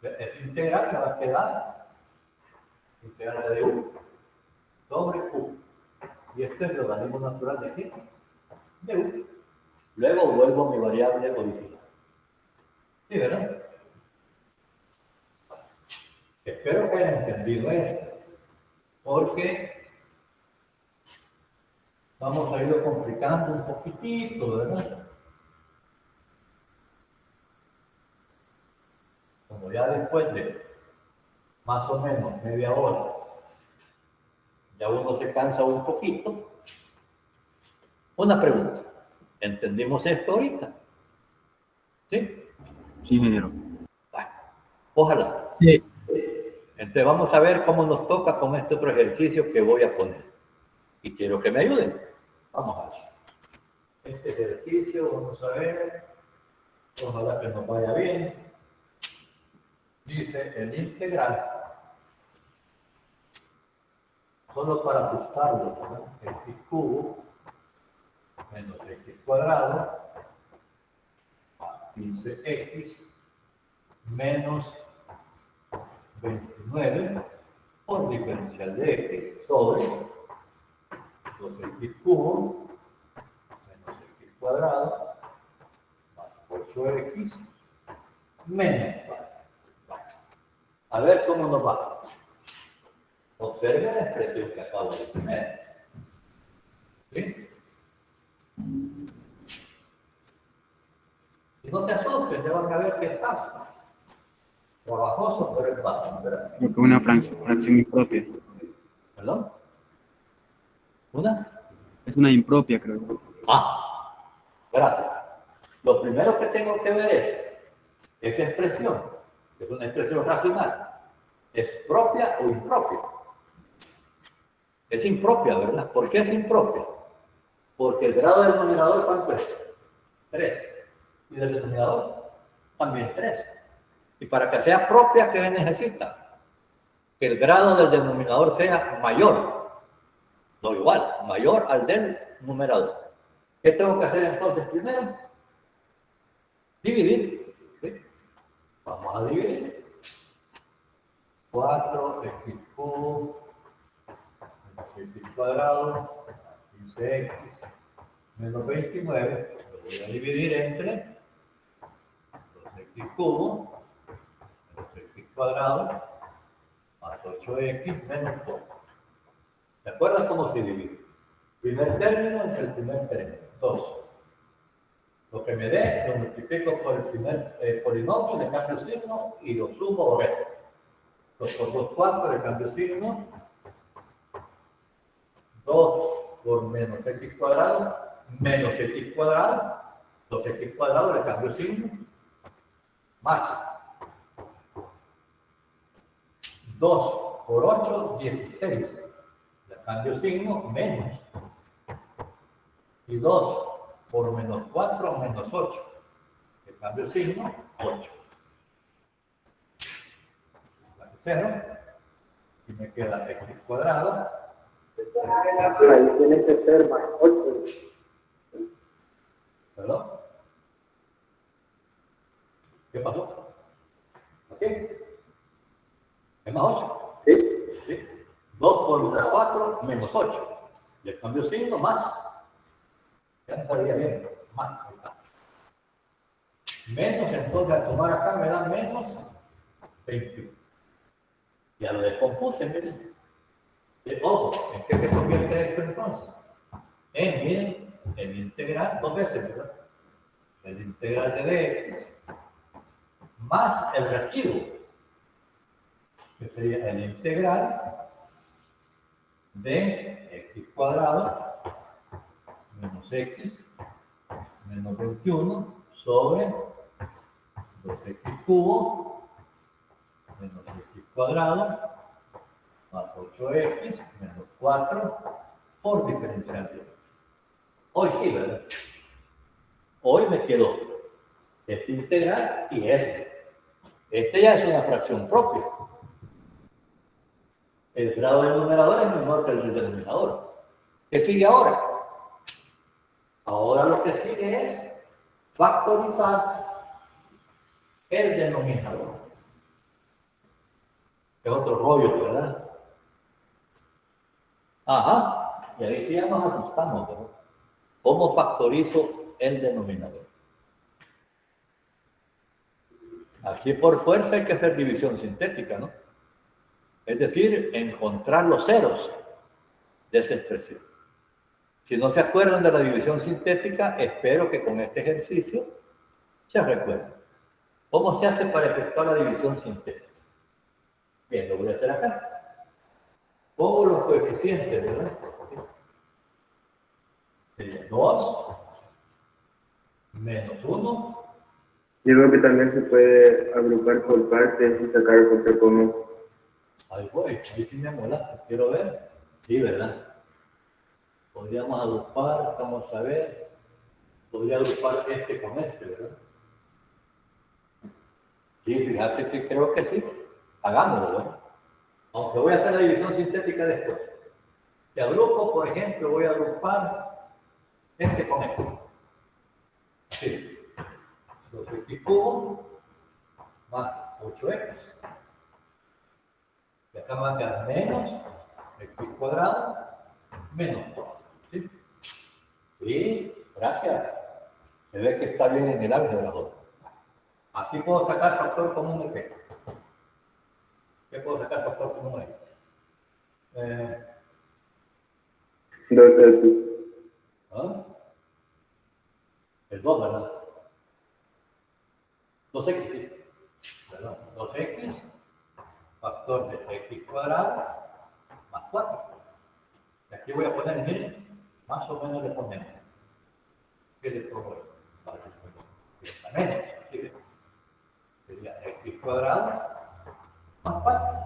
Esa integral me va a quedar integral de u sobre u, y este es el logaritmo natural de qué? De u. Luego vuelvo a mi variable original. ¿Sí, verdad? Espero que hayan entendido esto, porque vamos a irlo complicando un poquitito, ¿verdad? Como ya después de más o menos media hora, ya uno se cansa un poquito. Una pregunta. ¿Entendimos esto ahorita? ¿Sí? Sí, ingeniero. Bueno, ojalá. Sí. Entonces vamos a ver cómo nos toca con este otro ejercicio que voy a poner. Y quiero que me ayuden. Vamos a ver. Este ejercicio, vamos a ver. Ojalá que nos vaya bien. Dice el integral solo para ajustarlo, ¿verdad? X cubo menos X cuadrado a 15X menos 29 por diferencial de X sobre 2X cubo menos X cuadrado más 8X menos 4. A ver cómo nos va. Observe la expresión que acabo de poner. ¿Sí? Y no te asustes, ya van a ver que está trabajoso, pero es fácil, ¿verdad? Creo que una fracción impropia. ¿Perdón? ¿Una? Es una impropia, creo. Ah, gracias. Lo primero que tengo que ver es esa expresión, que es una expresión racional. ¿Es propia o impropia? Es impropia, ¿verdad? ¿Por qué es impropia? Porque el grado del denominador, ¿cuánto es? 3. Y del denominador, también 3. Y para que sea propia, ¿qué se necesita? Que el grado del denominador sea mayor. No igual, mayor al del numerador. ¿Qué tengo que hacer entonces primero? Dividir. ¿Sí? Vamos a dividir. 4x cubo menos x cuadrado 15x menos 29. Lo voy a dividir entre 2x cubo menos x cuadrado más 8x menos 4. ¿Te acuerdas cómo se divide? Primer término es el primer término, 2. Lo que me dé, lo multiplico por el primer polinomio, le cambio signo y lo sumo o resto. 2 por 2, 4, le cambio signo. 2 por menos x cuadrado, menos x cuadrado. 2x cuadrado, le cambio signo. Más 2 por 8, 16. Le cambio signo, menos. Y 2 por menos 4, menos 8. Le cambio signo, 8. La 0. Y me queda x cuadrado. Ahí tiene que ser más 8. ¿Perdón? ¿Qué pasó? ¿Aquí? ¿Es más 8? ¿Sí? ¿Sí? 2 por menos 4, menos 8. Le cambio signo, más. Ya no sabía bien. Más. Ahí está. Menos, entonces al sumar acá me da menos 21. Ya lo descompuse, miren. Ojo, ¿en qué se convierte esto entonces? Miren, el integral, 2 veces, ¿verdad? El integral de dx más el residuo, que sería el integral de x cuadrado menos x menos 21 sobre 2x cubo menos x cuadrado más 8x menos 4 por diferencial de x. Hoy sí, ¿verdad? Hoy me quedó este integral y este. Este ya es una fracción propia. El grado del numerador es menor que el del denominador. ¿Qué sigue ahora? Ahora lo que sigue es factorizar el denominador. Es otro rollo, ¿verdad? Ajá. Y ahí sí ya nos asustamos, ¿verdad? ¿Cómo factorizo el denominador? Aquí por fuerza hay que hacer división sintética, ¿no? Es decir, encontrar los ceros de esa expresión. Si no se acuerdan de la división sintética, espero que con este ejercicio se recuerden. ¿Cómo se hace para efectuar la división sintética? Bien, lo voy a hacer acá. Pongo los coeficientes, ¿verdad? Sería 2 menos 1. Yo creo que también se puede agrupar por partes y sacar el factor común. Ahí voy, ahí sí me molaste, quiero ver. Sí, ¿verdad? Podríamos agrupar, vamos a ver. Podría agrupar este con este, ¿verdad? Sí, fíjate que creo que sí. Hagámoslo, ¿verdad? Aunque voy a hacer la división sintética después. te agrupo, por ejemplo, voy a agrupar este con este. Sí. 2x cubo más 8x. Y acá va a quedar menos x cuadrado menos 4. ¿Sí? Sí, gracias. Se ve que está bien en el álgebra 2. Aquí puedo sacar factor común de qué. ¿Qué puedo sacar factor común ahí? 2x. ¿Ah? El 2, ¿verdad? 2x, sí. Perdón, 2x, factor de x cuadrado, más 4. Y aquí voy a poner, miren, más o menos le ponemos. ¿Qué le pongo ahí? Para que está menos, ¿sí? Sería x cuadrado, más 4.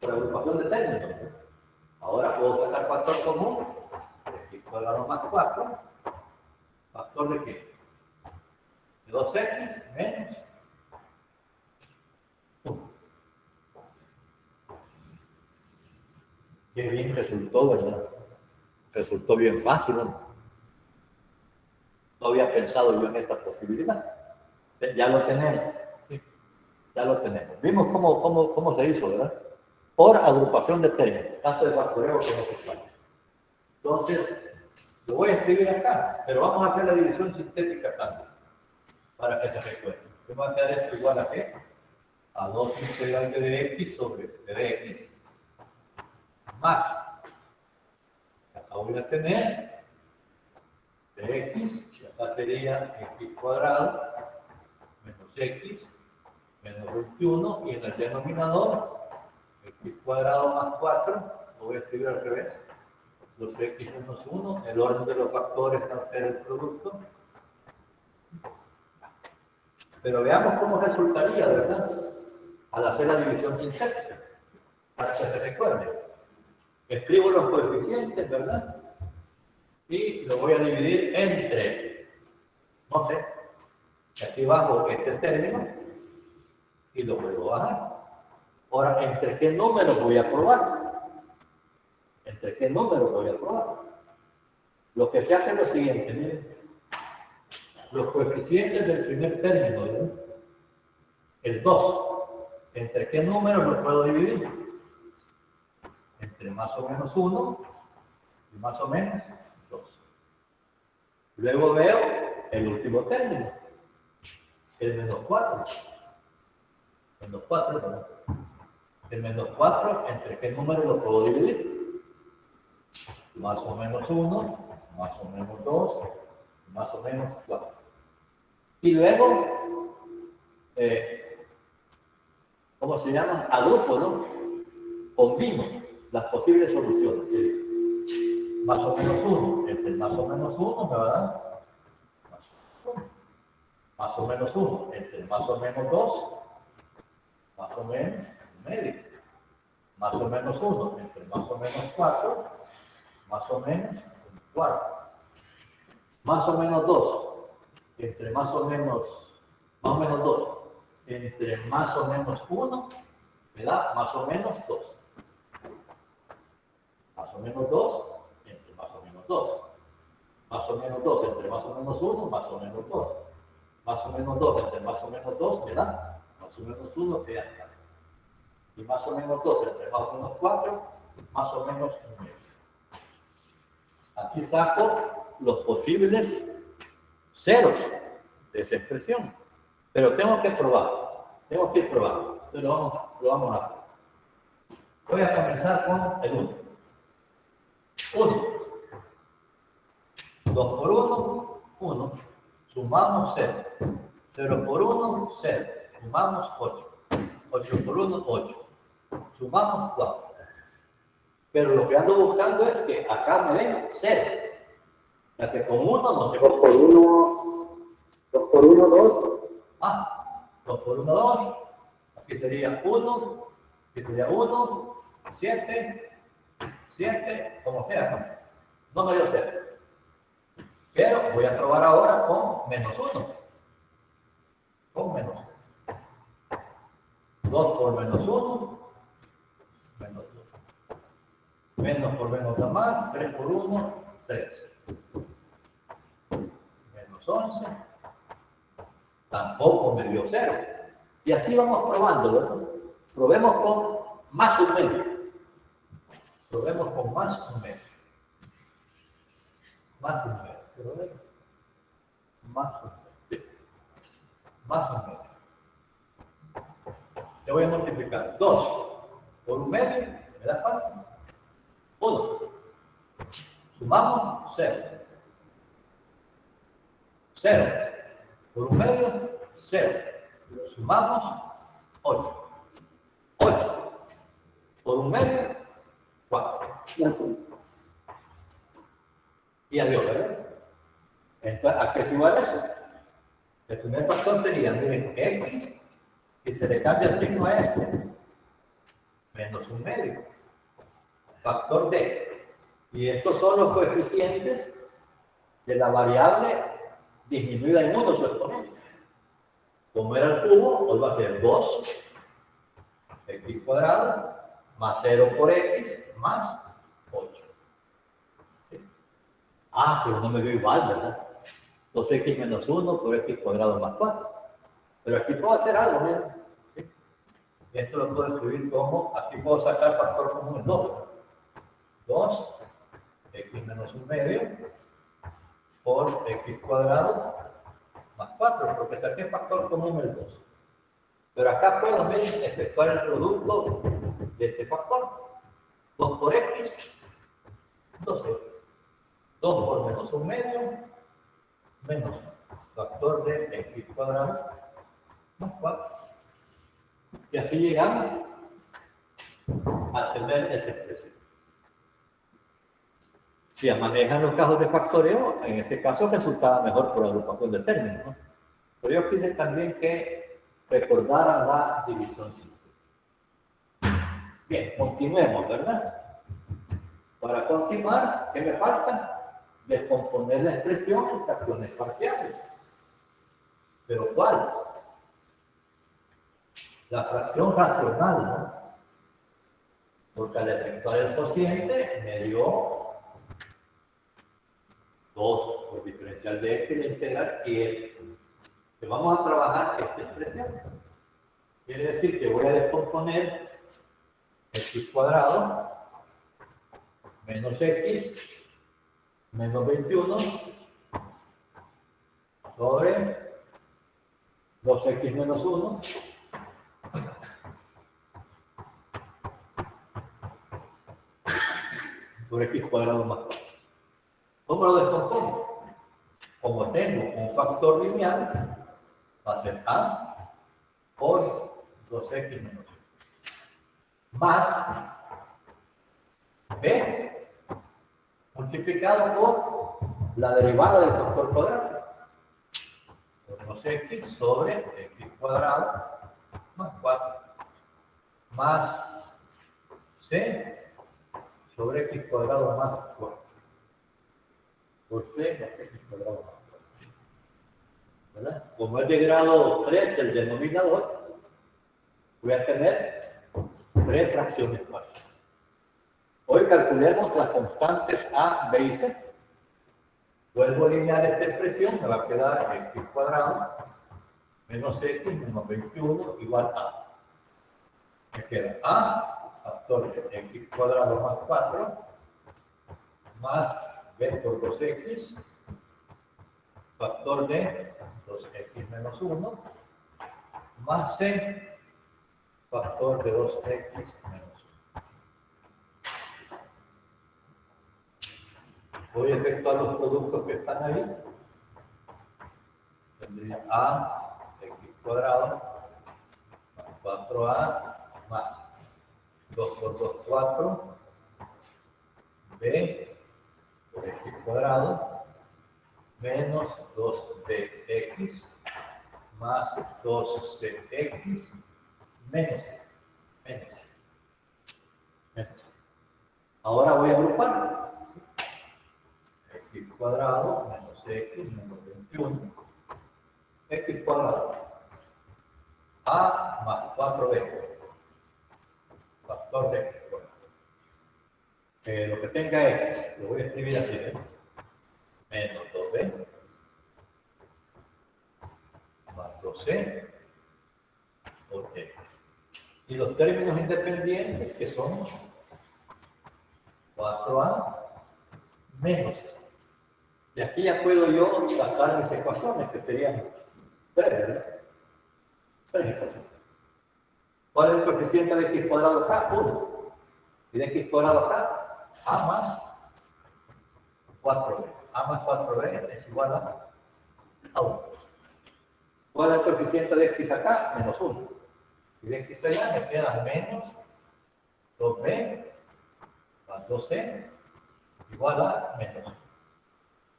Por agrupación de términos, ¿no? Ahora puedo sacar factor común, x cuadrado más 4. ¿Factor de qué? De 2x menos 1. Qué bien resultó, ¿verdad? Resultó bien fácil, ¿no? No había pensado yo en esta posibilidad. Ya lo tenemos, ¿sí? Ya lo tenemos. Vimos cómo se hizo, ¿verdad? Por agrupación de términos. Caso de factoreo que no se falla. Entonces, lo voy a escribir acá, pero vamos a hacer la división sintética también, para que se recuerde. Va a quedar esto igual a qué? A 2 integral de x sobre dx más. Acá voy a tener dx, y acá sería x cuadrado menos x menos 21, y en el denominador x cuadrado más 4, lo voy a escribir al revés. 2x menos 1, el orden de los factores va a ser el producto. Pero veamos cómo resultaría, ¿verdad? Al hacer la división sintética, para que se recuerde. Escribo los coeficientes, ¿verdad? Y lo voy a dividir entre, no sé, aquí bajo este término y lo puedo bajar. Ahora, ¿entre qué números voy a probar? ¿Entre qué números voy a probar? Lo que se hace es lo siguiente, miren. Los coeficientes del primer término, ¿verdad? El 2. ¿Entre qué números los puedo dividir? Entre más o menos 1 y más o menos 2. Luego veo el último término, el menos 4. Menos 4, ¿verdad? El menos 4, ¿entre qué números lo puedo dividir? Más o menos 1, más o menos 2, más o menos 4. Y luego, ¿cómo se llama? Agrupo, ¿no? Combino las posibles soluciones. ¿Sí? Más o menos 1, entre más o menos 1 me va a dar más o menos 1, entre más o menos 2, más o menos medio. Más o menos 1, entre más o menos 4, más o menos un cuarto. Más o menos 2, entre más o menos 2, entre más o menos 1, me da más o menos 2. Más o menos 2, entre más o menos 2. Más o menos 2, entre más o menos 1, más o menos 2. Más o menos 2, entre más o menos 2, me da más o menos 1, que ya está. Y más o menos 2, entre más o menos 4, más o menos 1. Así saco los posibles ceros de esa expresión. Pero tengo que probar. Tengo que ir probando. Entonces lo vamos a hacer. Voy a comenzar con el 1. 1. 2 por 1, 1. Sumamos 0. 0 por 1, 0. Sumamos 8. 8 por 1, 8. Sumamos 4. Pero lo que ando buscando es que acá me den 0. Ya que con 1 no se 2 por 1, 2 por 1, 2. 2 por 1, 2. Aquí sería 1. Aquí sería 1. 7. 7. Como sea, ¿no? No me dio 0. Pero voy a probar ahora con menos 1. Con menos 1. 2 por menos 1. Menos 2. Menos por menos da más, 3 por 1, 3. Menos 11. Tampoco me dio 0. Y así vamos probando, ¿verdad? Probemos con más un medio. Probemos con más un medio. Más un medio. Probemos. Más un medio. Más un medio. Te voy a multiplicar 2 por un medio, me da cuánto? 1. Sumamos 0. 0 por un medio, 0. Sumamos 8. 8 por un medio, 4. Y adiós, ¿verdad? Entonces, ¿a qué es igual eso? El primer factor sería, miren, x, y se le cambia el signo a este, menos un medio. Factor d. Y estos son los coeficientes de la variable disminuida en 1, su exponente. Como era el cubo, hoy va a ser 2 x cuadrado más 0 por x más 8. ¿Sí? Ah, pero no me dio igual, ¿verdad? 2x menos 1 por x cuadrado más 4. Pero aquí puedo hacer algo, miren. ¿Sí? Esto lo puedo escribir como, aquí puedo sacar factor común 2. 2 x menos un medio por x cuadrado más 4, porque saqué factor común el 2. Pero acá puedo, miren, efectuar el producto de este factor. 2 por x, 2x. 2 por menos un medio, menos factor de x cuadrado más 4. Y así llegamos a tener esa expresión. Si manejan los casos de factoreo, en este caso resultaba mejor por agrupación de términos, ¿no? Pero yo quise también que recordaran la división simple. Bien, continuemos, ¿verdad? Para continuar, ¿qué me falta? Descomponer la expresión en fracciones parciales. ¿Pero cuál? La fracción racional, ¿no? Porque al efectuar el cociente me dio 2 por diferencial de x, la integral, y es que vamos a trabajar esta expresión. Quiere decir que voy a descomponer x cuadrado menos x menos 21 sobre 2x menos 1 por x cuadrado más 4. ¿Cómo lo descompongo? Como tengo un factor lineal, va a ser a por 2x menos 1 más b multiplicado por la derivada del factor cuadrado. Por 2x sobre x cuadrado más 4 más c sobre x cuadrado más 4 por c más x cuadrado más 4. ¿Verdad? Como es de grado 3 el denominador, voy a tener 3 fracciones parciales. Hoy calculemos las constantes a, b y c. Vuelvo a alinear esta expresión, me va a quedar x cuadrado menos x menos 21 igual a. Me queda a factor de x cuadrado más 4 más b por 2x factor de 2x menos 1 más c factor de 2x menos 1. Voy a efectuar los productos que están ahí. Tendría a x cuadrado más 4a más 2 por 2, 4 b por x cuadrado menos 2bx más 2cx menos menos. Ahora voy a agrupar x cuadrado menos x menos 21 x cuadrado a más 4b factor de x cuadrado lo que tenga x, lo voy a escribir así, ¿eh? Menos 2b más 2c por x. Y los términos independientes que son 4a menos c. Y aquí ya puedo yo sacar mis ecuaciones, que serían 3, ¿verdad? 3 ecuaciones. ¿Cuál es el coeficiente de x cuadrado acá? 1. Y de x cuadrado acá, a más 4b. A más 4b es igual a 1. ¿Cuál es el coeficiente de x acá? Menos 1. Y de x allá me queda menos 2b más 2c igual a menos 1.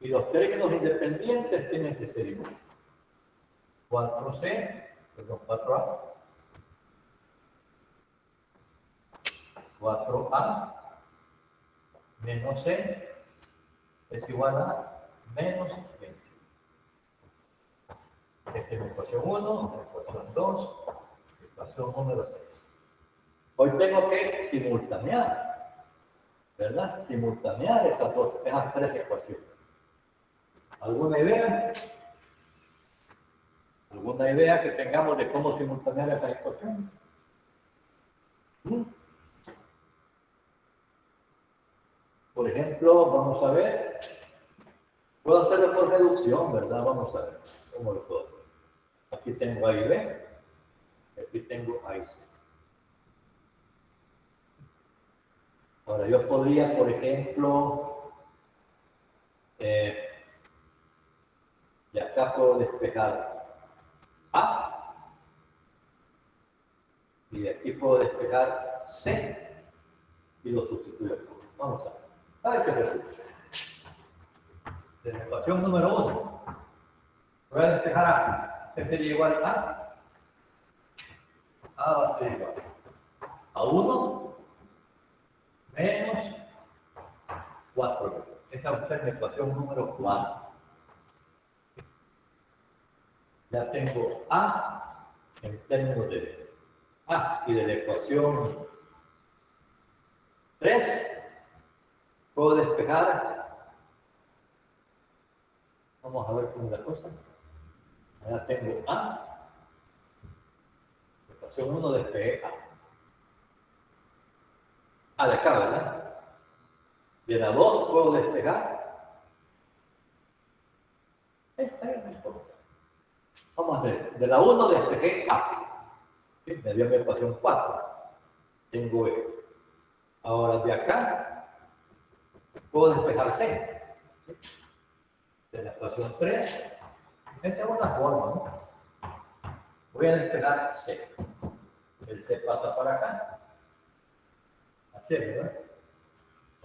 Y los términos independientes tienen que ser iguales. 4a 4a menos c es igual a menos 20. Esta es la ecuación 1, la ecuación 2, la ecuación número 3. Hoy tengo que simultanear, ¿verdad? Simultanear esas 3 ecuaciones. ¿Alguna idea? ¿Alguna idea que tengamos de cómo simultanear esas ecuaciones? Por ejemplo, vamos a ver. Puedo hacerlo por reducción, ¿verdad? Vamos a ver cómo lo puedo hacer. Aquí tengo A y B. Aquí tengo A y C. Ahora, yo podría, por ejemplo, de acá puedo despejar A. Y de aquí puedo despejar C. Y lo sustituyo. Vamos a ver. A ver qué resulta. De la ecuación número 1. Voy a despejar A. ¿Qué sería igual a? A va a ser igual a 1 menos 4b. Esa va a ser mi ecuación número 4. Ya tengo A en términos de B. Y de la ecuación 3 puedo despejar. Vamos a ver cómo es la cosa. Ahora tengo A. Ecuación 1 despegué A. De acá, ¿verdad? De la 2 puedo despegar. Esta es la importa. Vamos a hacer. De la 1 despejé A. ¿Sí? Me dio mi ecuación 4. Tengo E. Ahora de acá puedo despejar C. ¿Sí? De la ecuación 3. Esta es una forma, ¿no? Voy a despejar C. El C pasa para acá. Así es, ¿verdad?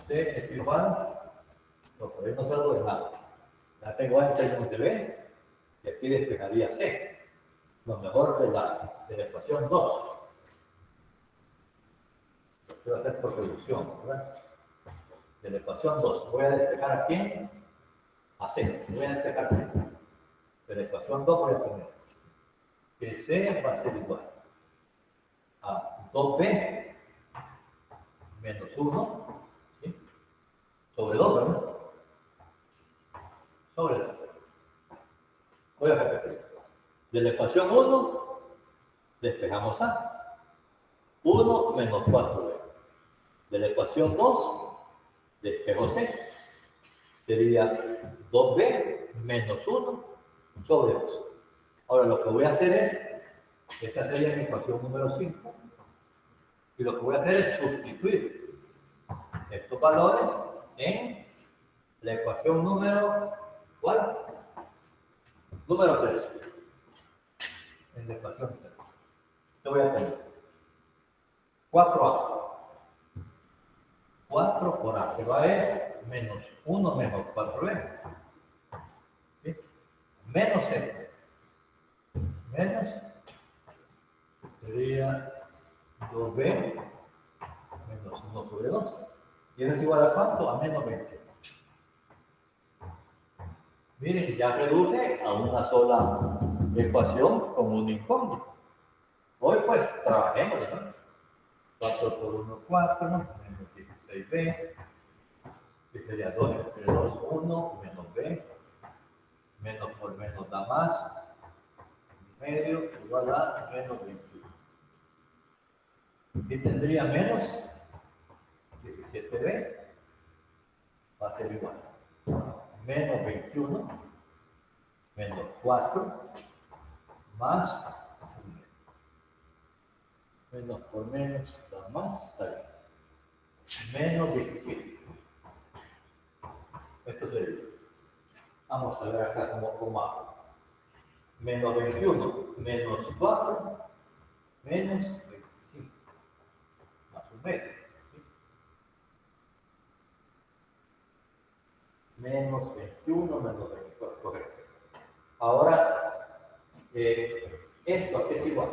C es igual. No, por ahí no salgo de nada. Ya tengo A en términos de B. Y aquí despejaría C. Lo mejor de la ecuación 2. Esto va a ser por reducción, ¿verdad? De la ecuación 2. Voy a despejar a quién? A C. Voy a despejar C. De la ecuación 2 voy a poner que C va a ser igual a 2b menos 1, ¿sí? Sobre 2, ¿verdad? Sobre 2. Voy a repetir. De la ecuación 1 despejamos A. 1 menos 4b. De la ecuación 2 despejo C. Sería 2b menos 1 sobre 2. Ahora lo que voy a hacer es, esta sería mi ecuación número 5, y lo que voy a hacer es sustituir estos valores en la ecuación número, ¿cuál? Número 3. En la ecuación 3. ¿Qué voy a tener? 4a. 4 por a, que va a ser menos 1 menos 4b. ¿Sí? Menos c. Menos sería 2b menos 1 sobre 2. ¿Y eso es igual a cuánto? A menos 20. Miren, ya reduje a una sola ecuación con un incógnito. Hoy pues trabajemos, ¿no? 4 por 1, 4, menos 16b que sería 2 entre 2, 1, menos b, menos por menos da más, medio igual a menos 21. ¿Qué tendría menos? 17b va a ser igual. Menos 21, menos 4, más 1. Menos por menos da más, está bien. Menos 17. Esto sería. Vamos a ver acá cómo hago. Menos 21, menos 4, menos 25. Más un medio. Menos 21, menos 24, correcto. Ahora, esto aquí es igual.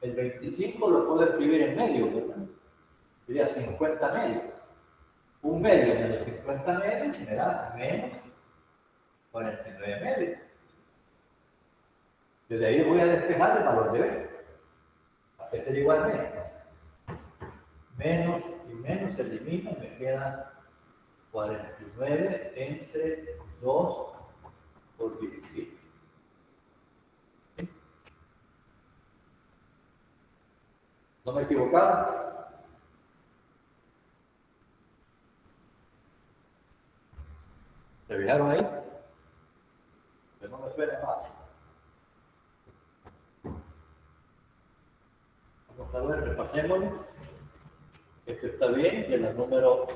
El 25 lo puedo escribir en medio, ¿verdad? Sería 50 medios. Un medio menos 50 medios me da menos 49 medios. Desde ahí voy a despejar el valor de b. Va a ser igual a menos. Menos y menos se elimina, me queda 49 entre 2 por 17. ¿Sí? ¿No me he equivocado? ¿Se fijaron ahí? Que no me suene más. Vamos a ver, repasémoslo. Esto está bien, de la número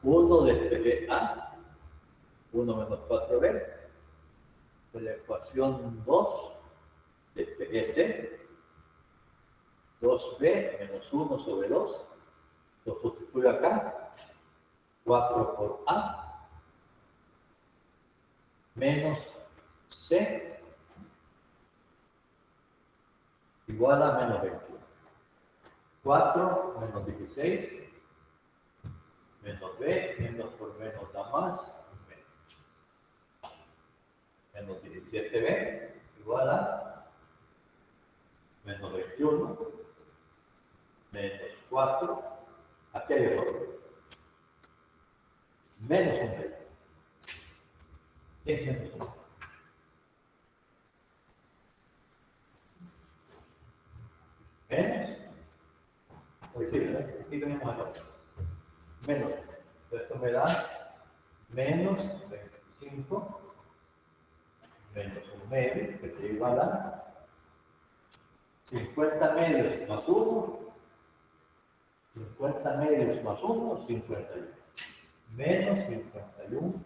1 despegué A, 1 menos 4B, de la ecuación 2 despegué C, 2B menos 1 sobre 2, lo sustituyo acá, 4 por A, menos C, igual a menos 21. 4 menos 16, menos b, menos por menos da más, menos 17b, igual a menos 21, menos 4, aquí hay error, menos un b. ¿Qué es menos un b? Menos, pues sí, ¿verdad? Aquí tenemos error. Menos, esto me da menos 25 menos un medio, que se igual a 50 medios más 1, 50 medios más 1, 51. Menos 51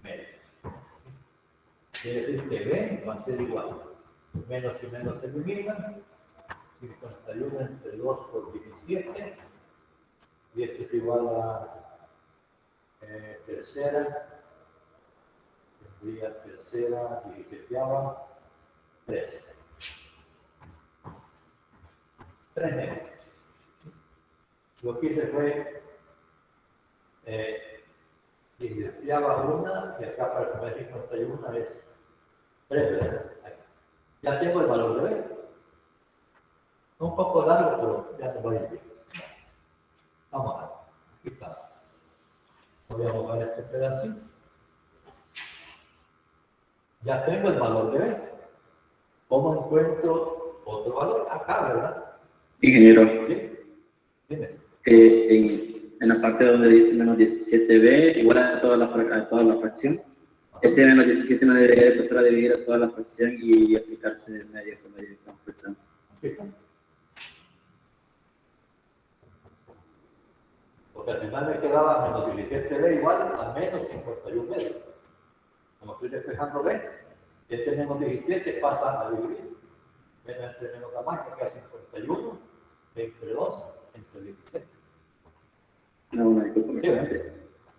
medios. Quiere decir que B va a ser igual. Menos y menos se eliminan. 51 entre 2 por 17. Y este es igual a tercera. Tendría tercera, 17ª, 3. 3 medios. Lo que hice fue 17ª una, y acá para que me dé 51 es 3 veces. Ya tengo el valor de B. Un poco largo, pero ya no voy a ir bien. Vamos a ver. Aquí está. Voy a mover este pedacito. Ya tengo el valor de B. ¿Cómo encuentro otro valor? Acá, ¿verdad? Ingeniero, ¿Sí? Dime. en la parte donde dice menos 17b, igual a toda la fracción, ese menos 17 no debería empezar a dividir a toda la fracción y aplicarse en medio con medio que estamos pensando. Aquí está. Porque al final me quedaba menos 17b igual a menos 51 medios. Como estoy despejando B, este menos 17 pasa a dividir. Menos entre menos da más, me queda 51 entre 2 entre 17. No, una disculpa. Sí, ¿verdad?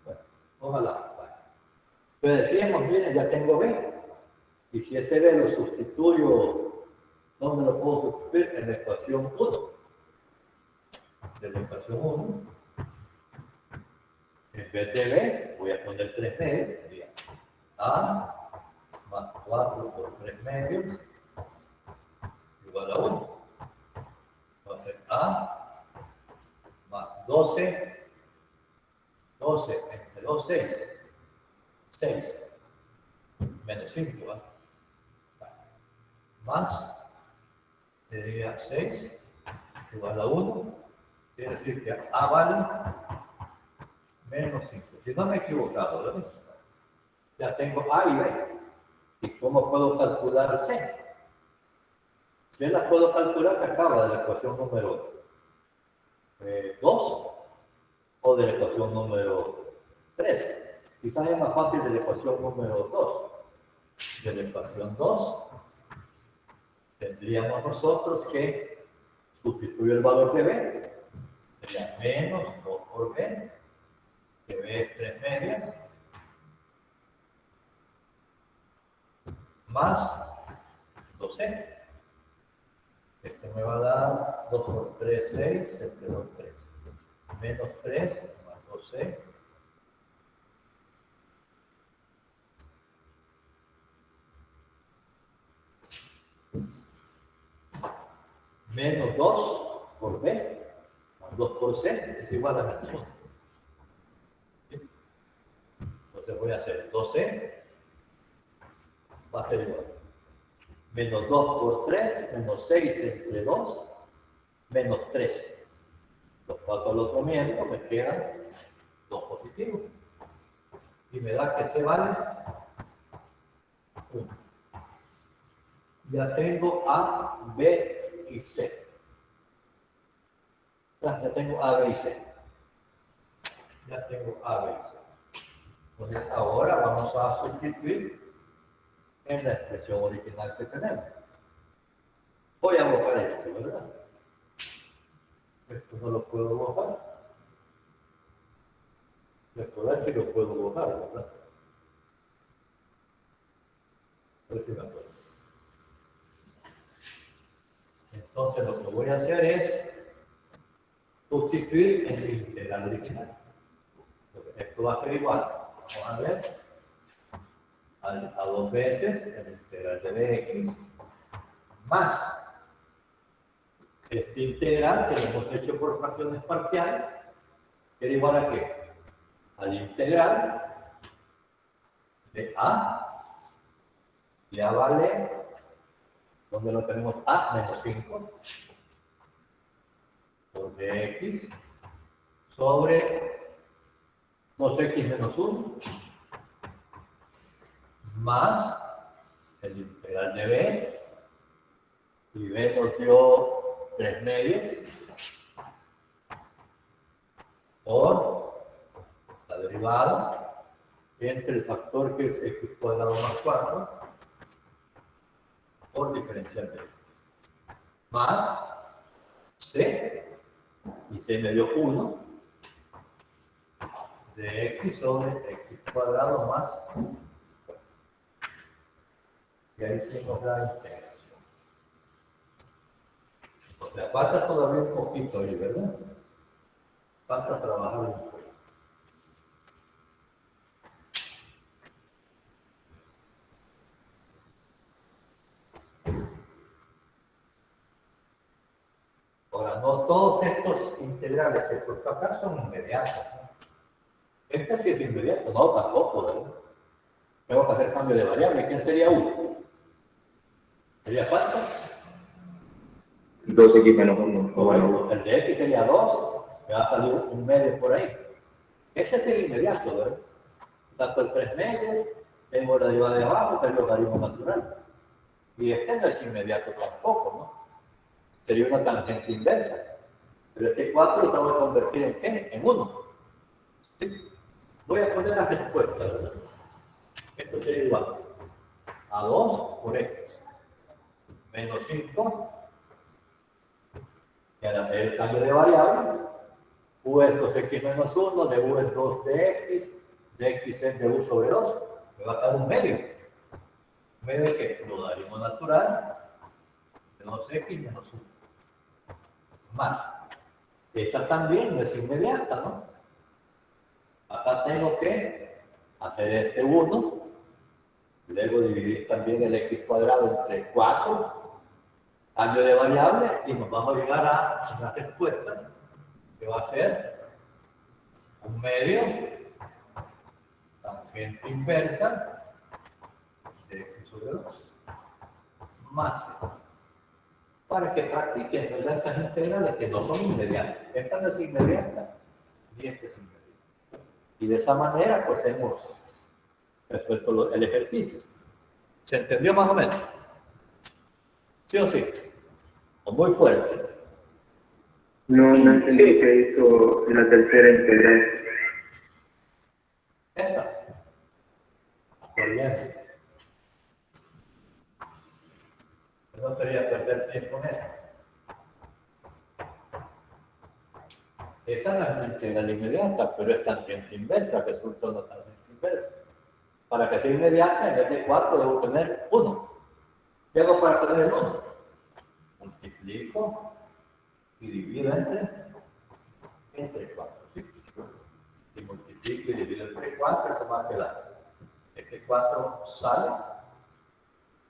Bueno, ojalá. Bueno. Entonces decíamos, miren, ya tengo B. Y si ese B lo sustituyo, ¿dónde lo puedo sustituir? En la ecuación 1. De la ecuación 1. En vez de B, voy a poner 3 medios. Sería A más 4 por 3 medios igual a 1. Va a ser A más 12 12 entre 2, 6. 6 menos 5, ¿va? Más sería 6 igual a 1. Quiere decir que A vale menos 5. Si no me he equivocado, ¿verdad? Ya tengo A y B. ¿Y cómo puedo calcular C? C la puedo calcular que acaba de la ecuación número 2 o de la ecuación número 3. Quizás es más fácil de la ecuación número 2. De la ecuación 2 tendríamos nosotros que sustituir el valor de B, sería menos 2 por B, que B es 3 medias, más 2C. Esto me va a dar 2 por 3, 6, entre 2, 3. Menos 3 más 2C. Menos 2 por B, más 2 por C, es igual a menos 1. Entonces voy a hacer 2C, va a ser igual. Menos 2 por 3, menos 6 entre 2, menos 3. Los paso al otro miembro, me quedan 2 positivos. Y me da que C vale 1. Ya tengo A, B y C. Ya tengo A, B y C. Ya tengo A, B y C. Entonces ahora vamos a sustituir en la expresión original que tenemos. Voy a borrar esto, ¿verdad? Esto no lo puedo borrar. Recordar si lo puedo borrar, ¿verdad? A ver si me acuerdo. Entonces lo que voy a hacer es sustituir en el integral original. Esto va a ser igual, vamos a ver, a 2 veces el integral de bx más este integral que lo hemos hecho por fracciones parciales, que era igual a ¿qué? Al integral de a, y a vale, donde lo tenemos a menos 5 por dx sobre 2x menos 1 más el integral de b, y b nos dio 3 medios por la derivada entre el factor que es x cuadrado más 4 por diferencial de x más c, y c me dio 1 de x sobre x cuadrado más 4. Y ahí se nos da integración. O sea, falta todavía un poquito ahí, ¿verdad? Falta trabajar un poco. Ahora, no todos estos integrales que por acá son inmediatos, ¿no? Este sí es inmediato, no, tampoco, ¿verdad? Tengo que hacer cambio de variable. ¿Quién sería 1? ¿Sería cuánto? 2x menos 1. Bueno, El de x sería 2, me va a salir un medio por ahí. Este es el inmediato, ¿verdad? Saco el 3 medios, tengo la derivada de abajo, que es logaritmo natural. Y este no es inmediato tampoco, ¿no? Sería una tangente inversa. Pero este 4 lo tengo que convertir en ¿qué? En 1. ¿Sí? Voy a poner las respuestas, ¿verdad? Esto sería igual a 2 por x menos 5. Y al hacer el cambio de variable, u es 2x menos 1, de u es 2 de x es de u sobre 2, me va a dar un medio. ¿Un medio de qué? Logaritmo natural de 2x menos 1. Más. Esta también no es inmediata, ¿no? Acá tengo que hacer este 1, luego dividir también el x cuadrado entre 4, cambio de variable, y nos vamos a llegar a una respuesta que va a ser un medio tangente inversa de x sobre 2 más c. Para que practiquen estas integrales que no son inmediatas. Esta no es inmediata y esta es inmediata. Y de esa manera, pues hemos resuelto el ejercicio. ¿Se entendió más o menos? ¿Sí o sí? ¿O muy fuerte? No entendí qué hizo en la tercera integral. Esta. Corriente. No quería perder tiempo en esta. Esa no es una integral inmediata, pero es tangente inversa, resulta una tangente inversa. Para que sea inmediata, en vez de 4, debo tener 1. ¿Qué hago para tener el 1? Multiplico y divido entre 4. ¿Sí? Y multiplico y divido entre 4, ¿cómo queda? Este 4 sale,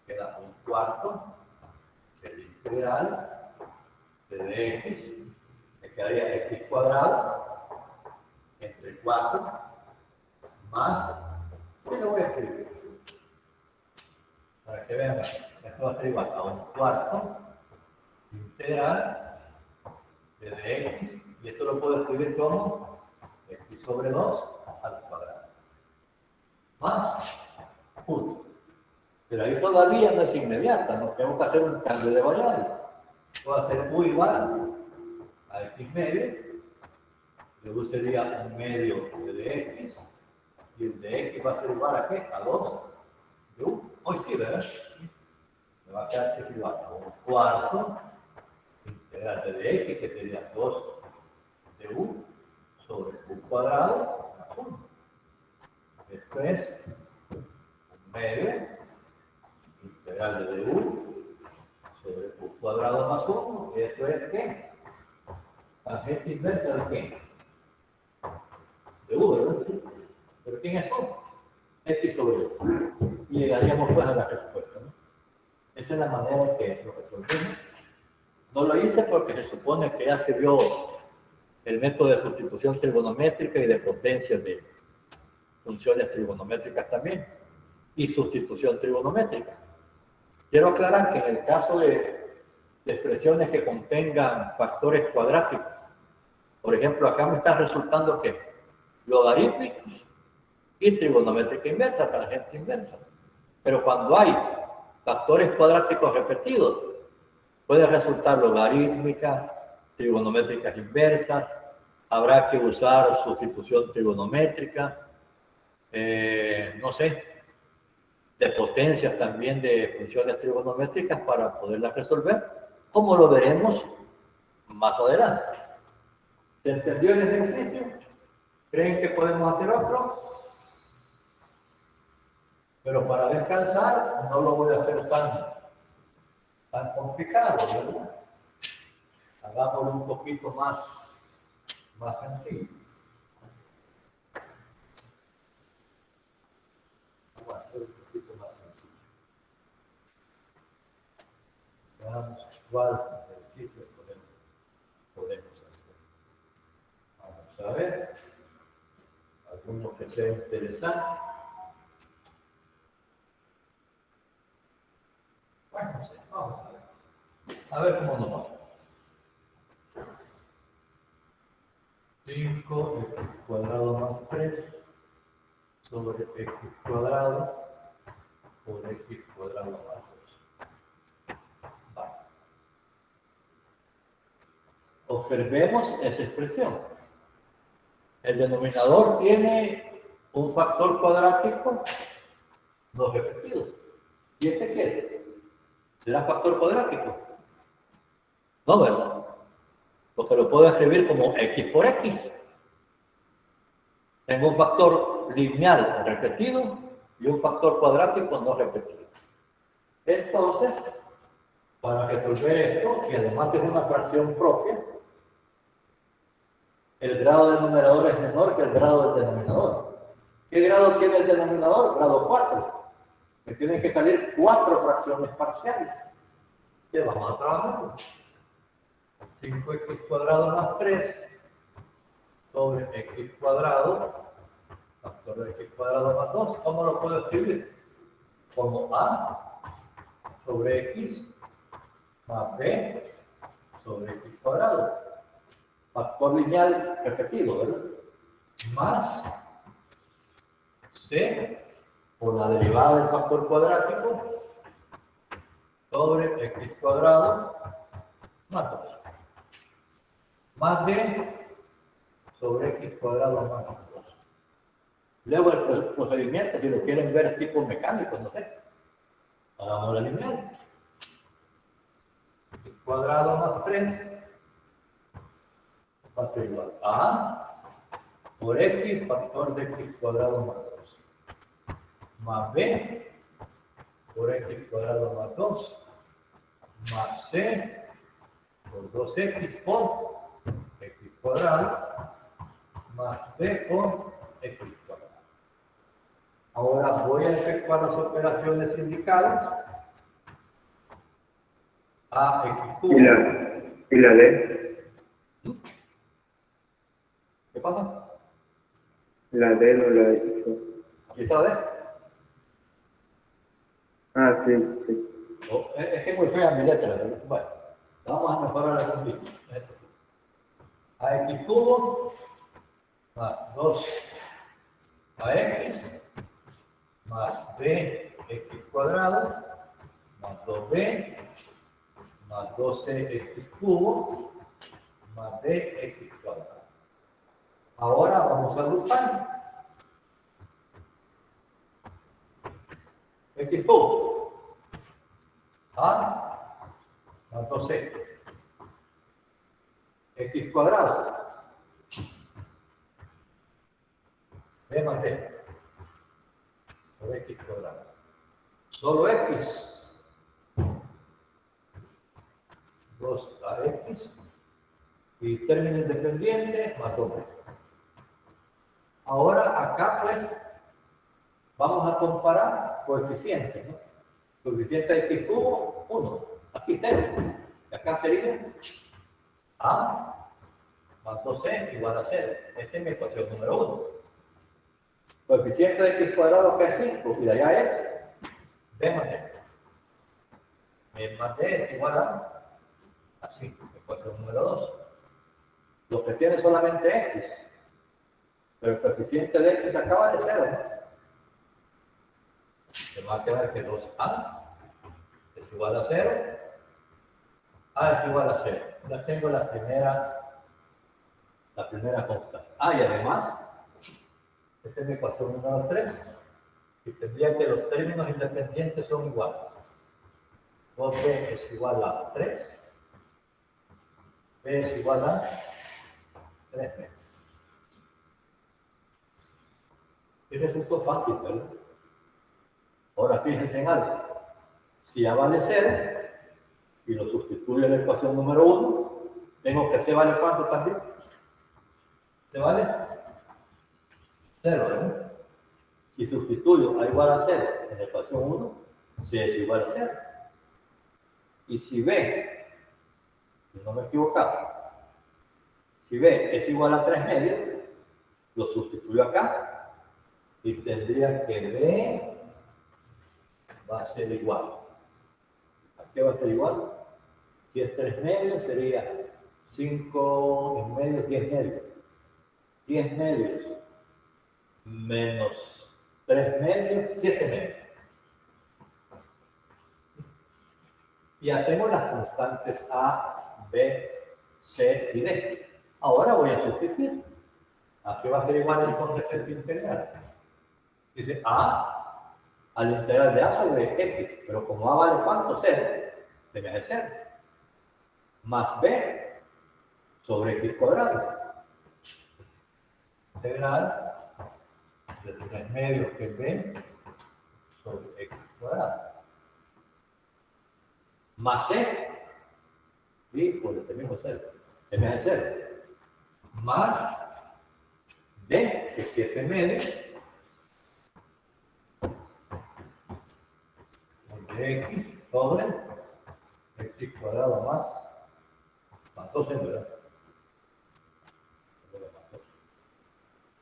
queda un cuarto del integral de dx, me quedaría x cuadrado entre 4 más, ¿qué lo voy a escribir? Para que vean, esto va a ser igual a un cuarto integral de dx, y esto lo puedo escribir como x sobre 2 al cuadrado más 1. Pero ahí todavía no es inmediata, no tengo que hacer un cambio de variable. Puedo hacer u igual a x medio, luego sería un medio de dx, y el de x va a ser igual a ¿qué? A 2 de u. Hoy sí, ¿verdad? Me va a quedar que es igual a un cuarto integral de dx, que sería 2 de u sobre u cuadrado más 1. Esto es un medio integral de du sobre u cuadrado más 1. Y esto es ¿qué? Tangente inversa de ¿qué? De u, ¿verdad? ¿Sí? ¿Pero quién es eso? X sobre u. Y llegaríamos pues a la respuesta, ¿no? Esa es la manera en que lo resolvemos. No lo hice porque se supone que ya se vio el método de sustitución trigonométrica y de potencias de funciones trigonométricas también, y sustitución trigonométrica. Quiero aclarar que en el caso de expresiones que contengan factores cuadráticos, por ejemplo, acá me está resultando que logarítmicos y trigonométrica inversa, tangente inversa. Pero cuando hay factores cuadráticos repetidos, puede resultar logarítmicas, trigonométricas inversas, habrá que usar sustitución trigonométrica, no sé, de potencias también de funciones trigonométricas para poderlas resolver, como lo veremos más adelante. ¿Se entendió el ejercicio? ¿Creen que podemos hacer otro? Pero para descansar no lo voy a hacer tan complicado, ¿verdad? Hagámoslo un poquito más sencillo. Vamos a hacer un poquito más sencillo. Veamos cuál ejercicio podemos hacer. Vamos a ver. Alguno que sea interesante. Bueno, no sé, vamos a ver. A ver cómo nos va. 5x cuadrado más 3 sobre x cuadrado por x cuadrado más 2. Vale. Observemos esa expresión. El denominador tiene un factor cuadrático no repetido. ¿Y este qué es? ¿Será factor cuadrático? No, ¿verdad? Porque lo puedo escribir como x por x. Tengo un factor lineal repetido y un factor cuadrático no repetido. Entonces, para resolver esto, y además es una fracción propia, el grado del numerador es menor que el grado del denominador. ¿Qué grado tiene el denominador? Grado 4. Me tienen que salir 4 fracciones parciales. ¿Qué vamos a trabajar? 5x cuadrado más 3 sobre x cuadrado factor factor de x cuadrado más 2. ¿Cómo lo puedo escribir? Como a sobre x más b sobre x cuadrado. Factor lineal repetido, ¿verdad? Más c por la derivada del factor cuadrático sobre x cuadrado más 2. Más b sobre x cuadrado más 2. Luego el procedimiento, si lo quieren ver tipo mecánico, no sé. Hagamos la lineal. X cuadrado más 3 va a ser igual a por x factor de x cuadrado más 2. Más b por x cuadrado más 2. Más c por 2x por x cuadrado más b por x cuadrado. Ahora voy a efectuar las operaciones sindicales. A x cubo. ¿Y la D? ¿Qué pasa? La D no la hizo. Aquí está la D. Ah, sí, sí. Oh, es que es muy fea mi letra, ¿verdad? Bueno, vamos a mejorar la contigo. A x cubo más 2 ax más b x cuadrado más 2b más 12x cubo más dx cuadrado. Ahora vamos a agrupar. X cubo a más 2x x cuadrado b más d por x cuadrado. Solo x 2ax y término independiente más 2b. Ahora acá pues vamos a comparar coeficientes, ¿no? Coeficiente de x cubo 1, aquí 0. Y acá sería a más 2c igual a 0. Esta es mi ecuación número 1. Coeficiente de x cuadrado acá es 5 y de allá es b más d. B más d es igual a 5, ecuación número 2. Lo que tiene solamente x, pero el coeficiente de x acaba de 0, ¿no? Se va a quedar que 2a es igual a 0, a es igual a 0. Ya tengo la primera constante. Ah, y además, esta es mi ecuación número 3, y tendría que los términos independientes son iguales. 2b es igual a 3, b es igual a 3 metros. Y resultó fácil, ¿verdad? Ahora fíjense en algo. Si a vale 0 y lo sustituyo en la ecuación número 1, tengo que c vale cuánto también. ¿C vale? 0, ¿verdad? Si sustituyo a igual a 0 en la ecuación 1, c es igual a 0. Y si b, si no me he equivocado, si b es igual a 3 medios, lo sustituyo acá y tendría que b va a ser igual. ¿A qué va a ser igual? Si es 3 medios, sería 5 en medio, 10 medios. 10 medios menos 3 medios, 7 medios. Ya tengo las constantes A, B, C y D. Ahora voy a sustituir. ¿A qué va a ser igual entonces el integral? Dice A al integral de A sobre X, pero como A vale ¿cuánto? 0, se me hace 0. Más B sobre X cuadrado. Integral de 3 medios que es B sobre X cuadrado. Más C, y por este mismo 0, se me hace 0. Más D, que es 7 medios, de X sobre X cuadrado más 12, ¿verdad?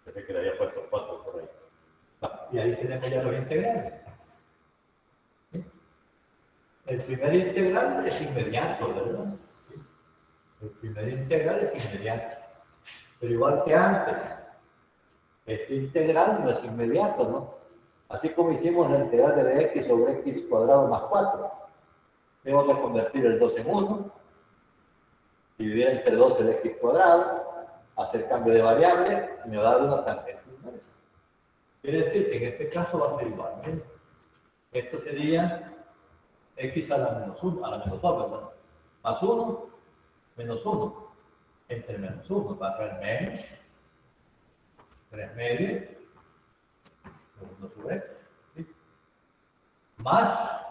Pensé que le había puesto 4 por ahí. Y ahí tenemos ya los integrales. ¿Sí? El primer integral es inmediato, ¿verdad? ¿Sí? El primer integral es inmediato. Pero igual que antes, este integral no es inmediato, ¿no? Así como hicimos la integral de x sobre x cuadrado más 4. Tengo que convertir el 2 en 1, dividir entre 2 el x cuadrado, hacer cambio de variable y me va a dar una tangente inversa. Quiere decir que en este caso va a ser igual. ¿Bien? Esto sería x a la menos 1, a la menos 2, ¿verdad? Más 1, menos 1. Entre menos 1 va a ser menos 3 medios, 1 sobre x. ¿Sí? Más,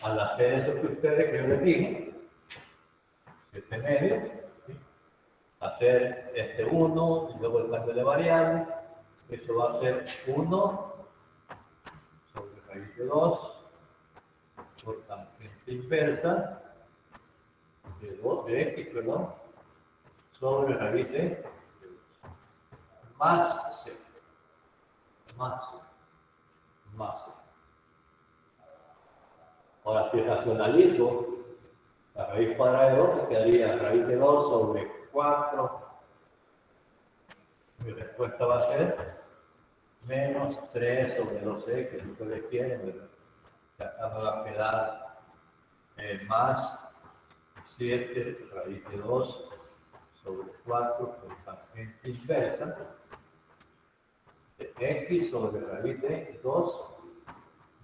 al hacer eso que ustedes, que yo les dije, 7 medios, ¿sí? Hacer este 1 y luego el cambio de variable, eso va a ser 1 sobre raíz de 2 por tangente inversa de 2 de x, perdón, sobre raíz de más c, más c, más c. Ahora, si racionalizo la raíz cuadrada de 2, me quedaría raíz de 2 sobre 4. Mi respuesta va a ser menos 3 sobre 2x, que es lo que ustedes quieren, ¿verdad? Y acá me va a quedar más 7 raíz de 2 sobre 4 por tangente inversa de x sobre raíz de 2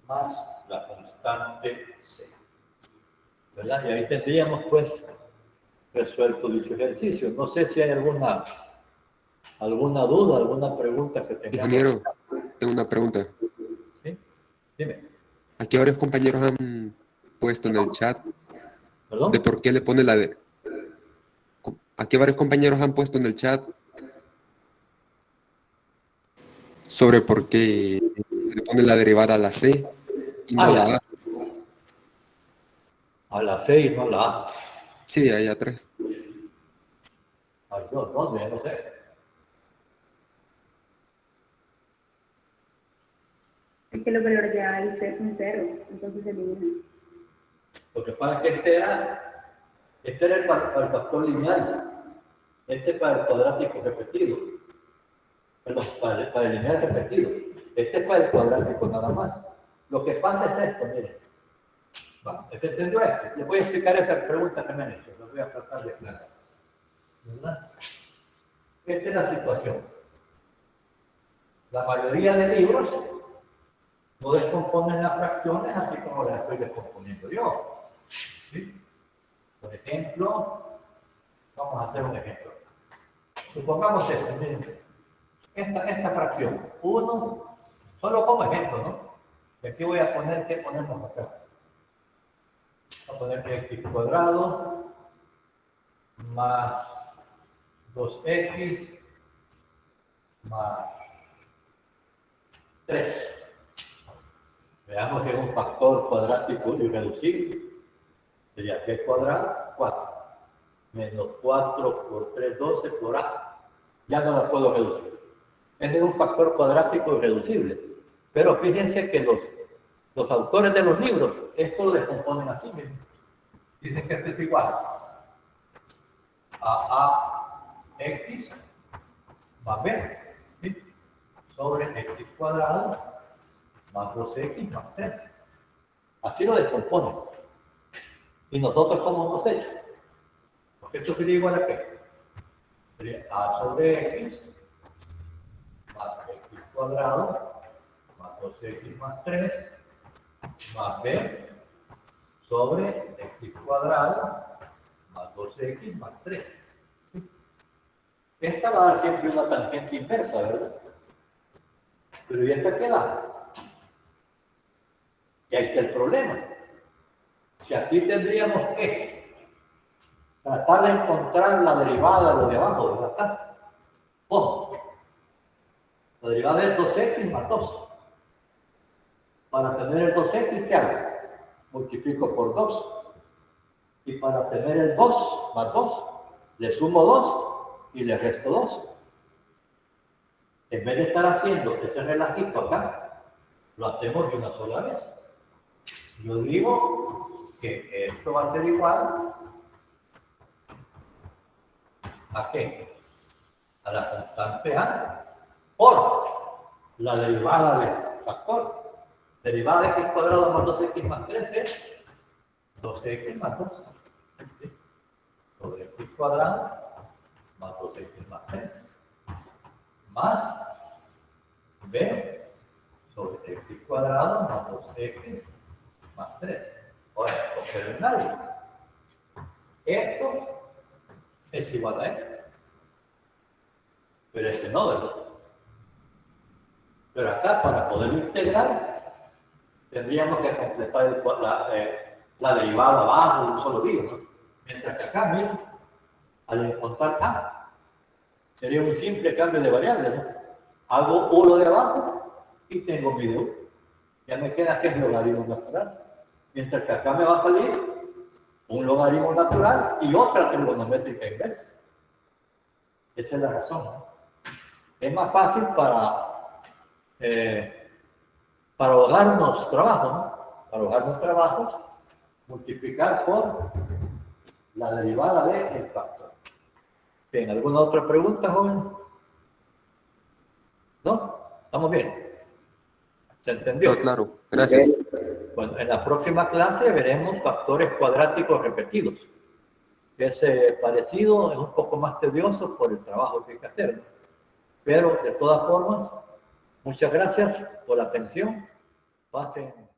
más la constante c. ¿Verdad? Y ahí tendríamos pues resuelto dicho ejercicio. No sé si hay alguna duda, alguna pregunta que tengamos. Ingeniero, tengo una pregunta. ¿Sí? Dime. Aquí varios compañeros han puesto en el chat ¿Perdón? de por qué le pone Aquí varios compañeros han puesto en el chat sobre por qué le pone la derivada a la C y no la A. A la C y no a la A. Sí, ahí atrás. Ay, ¿dónde? No sé. Es que los valores de A y C son 0, entonces se eliminan. Lo que pasa es que este era el factor lineal. Este es para el cuadrático repetido. Perdón, para el lineal repetido. Este es para el cuadrático nada más. Lo que pasa es esto, miren. ¿Se entendió esto? Les voy a explicar esa pregunta que me han hecho. Los voy a tratar de aclarar. ¿Verdad? Esta es la situación. La mayoría de libros no descomponen las fracciones así como las estoy descomponiendo yo. ¿Sí? Por ejemplo, vamos a hacer un ejemplo. Supongamos esto, miren. Esta fracción, 1, solo como ejemplo, ¿no? Y aquí voy a poner, ¿qué ponemos acá? Voy a poner que x cuadrado más 2x más 3. Veamos si es un factor cuadrático irreducible. Sería b cuadrado, 4. Menos 4 por 3, 12 por a. Ya no la puedo reducir. Ese es un factor cuadrático irreducible. Pero fíjense que los autores de los libros, esto lo descomponen así mismo. Dicen que esto es igual a ax más b, ¿sí? Sobre x cuadrado más 2x más 3. Así lo descomponen. ¿Y nosotros cómo hemos hecho? Porque esto sería igual a qué? Sería a sobre x más x cuadrado más 2x más 3 más b sobre x cuadrado más 2x más 3. Esta va a dar siempre una tangente inversa, ¿verdad? Pero ¿y esta qué da? Y ahí está el problema. Si aquí tendríamos que tratar de encontrar la derivada de lo de abajo, ¿verdad? Acá. Ojo. La derivada es 2x más 2. Para tener el 2x, ¿qué hago? Multiplico por 2. Y para tener el 2 más 2, le sumo 2 y le resto 2. En vez de estar haciendo ese relajito acá, lo hacemos de una sola vez. Yo digo que esto va a ser igual ¿a qué? A la constante A por la derivada del factor. Derivada de x cuadrado más 2x más 3 es 12x más 2. ¿Sí? Sobre x cuadrado más 2x más 3. Más b sobre x cuadrado más 2x más 3. Ahora, observen algo. Esto es igual a esto. Pero este no, ¿verdad? Pero acá, para poder integrar, tendríamos que completar la derivada abajo de un solo día, ¿no? Mientras que acá, miren, al encontrar A, sería un simple cambio de variable, ¿no? Hago uno de abajo y tengo mi de 1. Ya me queda que es logaritmo natural. Mientras que acá me va a salir un logaritmo natural y otra trigonométrica inversa. Esa es la razón, ¿no? Es más fácil para ahogarnos trabajos, ¿no? Para ahogarnos trabajos, multiplicar por la derivada del factor. Bien, ¿alguna otra pregunta, joven? ¿No? ¿Estamos bien? ¿Se entendió? Todo claro, gracias. Bueno, en la próxima clase veremos factores cuadráticos repetidos. Es parecido, es un poco más tedioso por el trabajo que hay que hacer, ¿no? Pero de todas formas, muchas gracias por la atención. Pasen.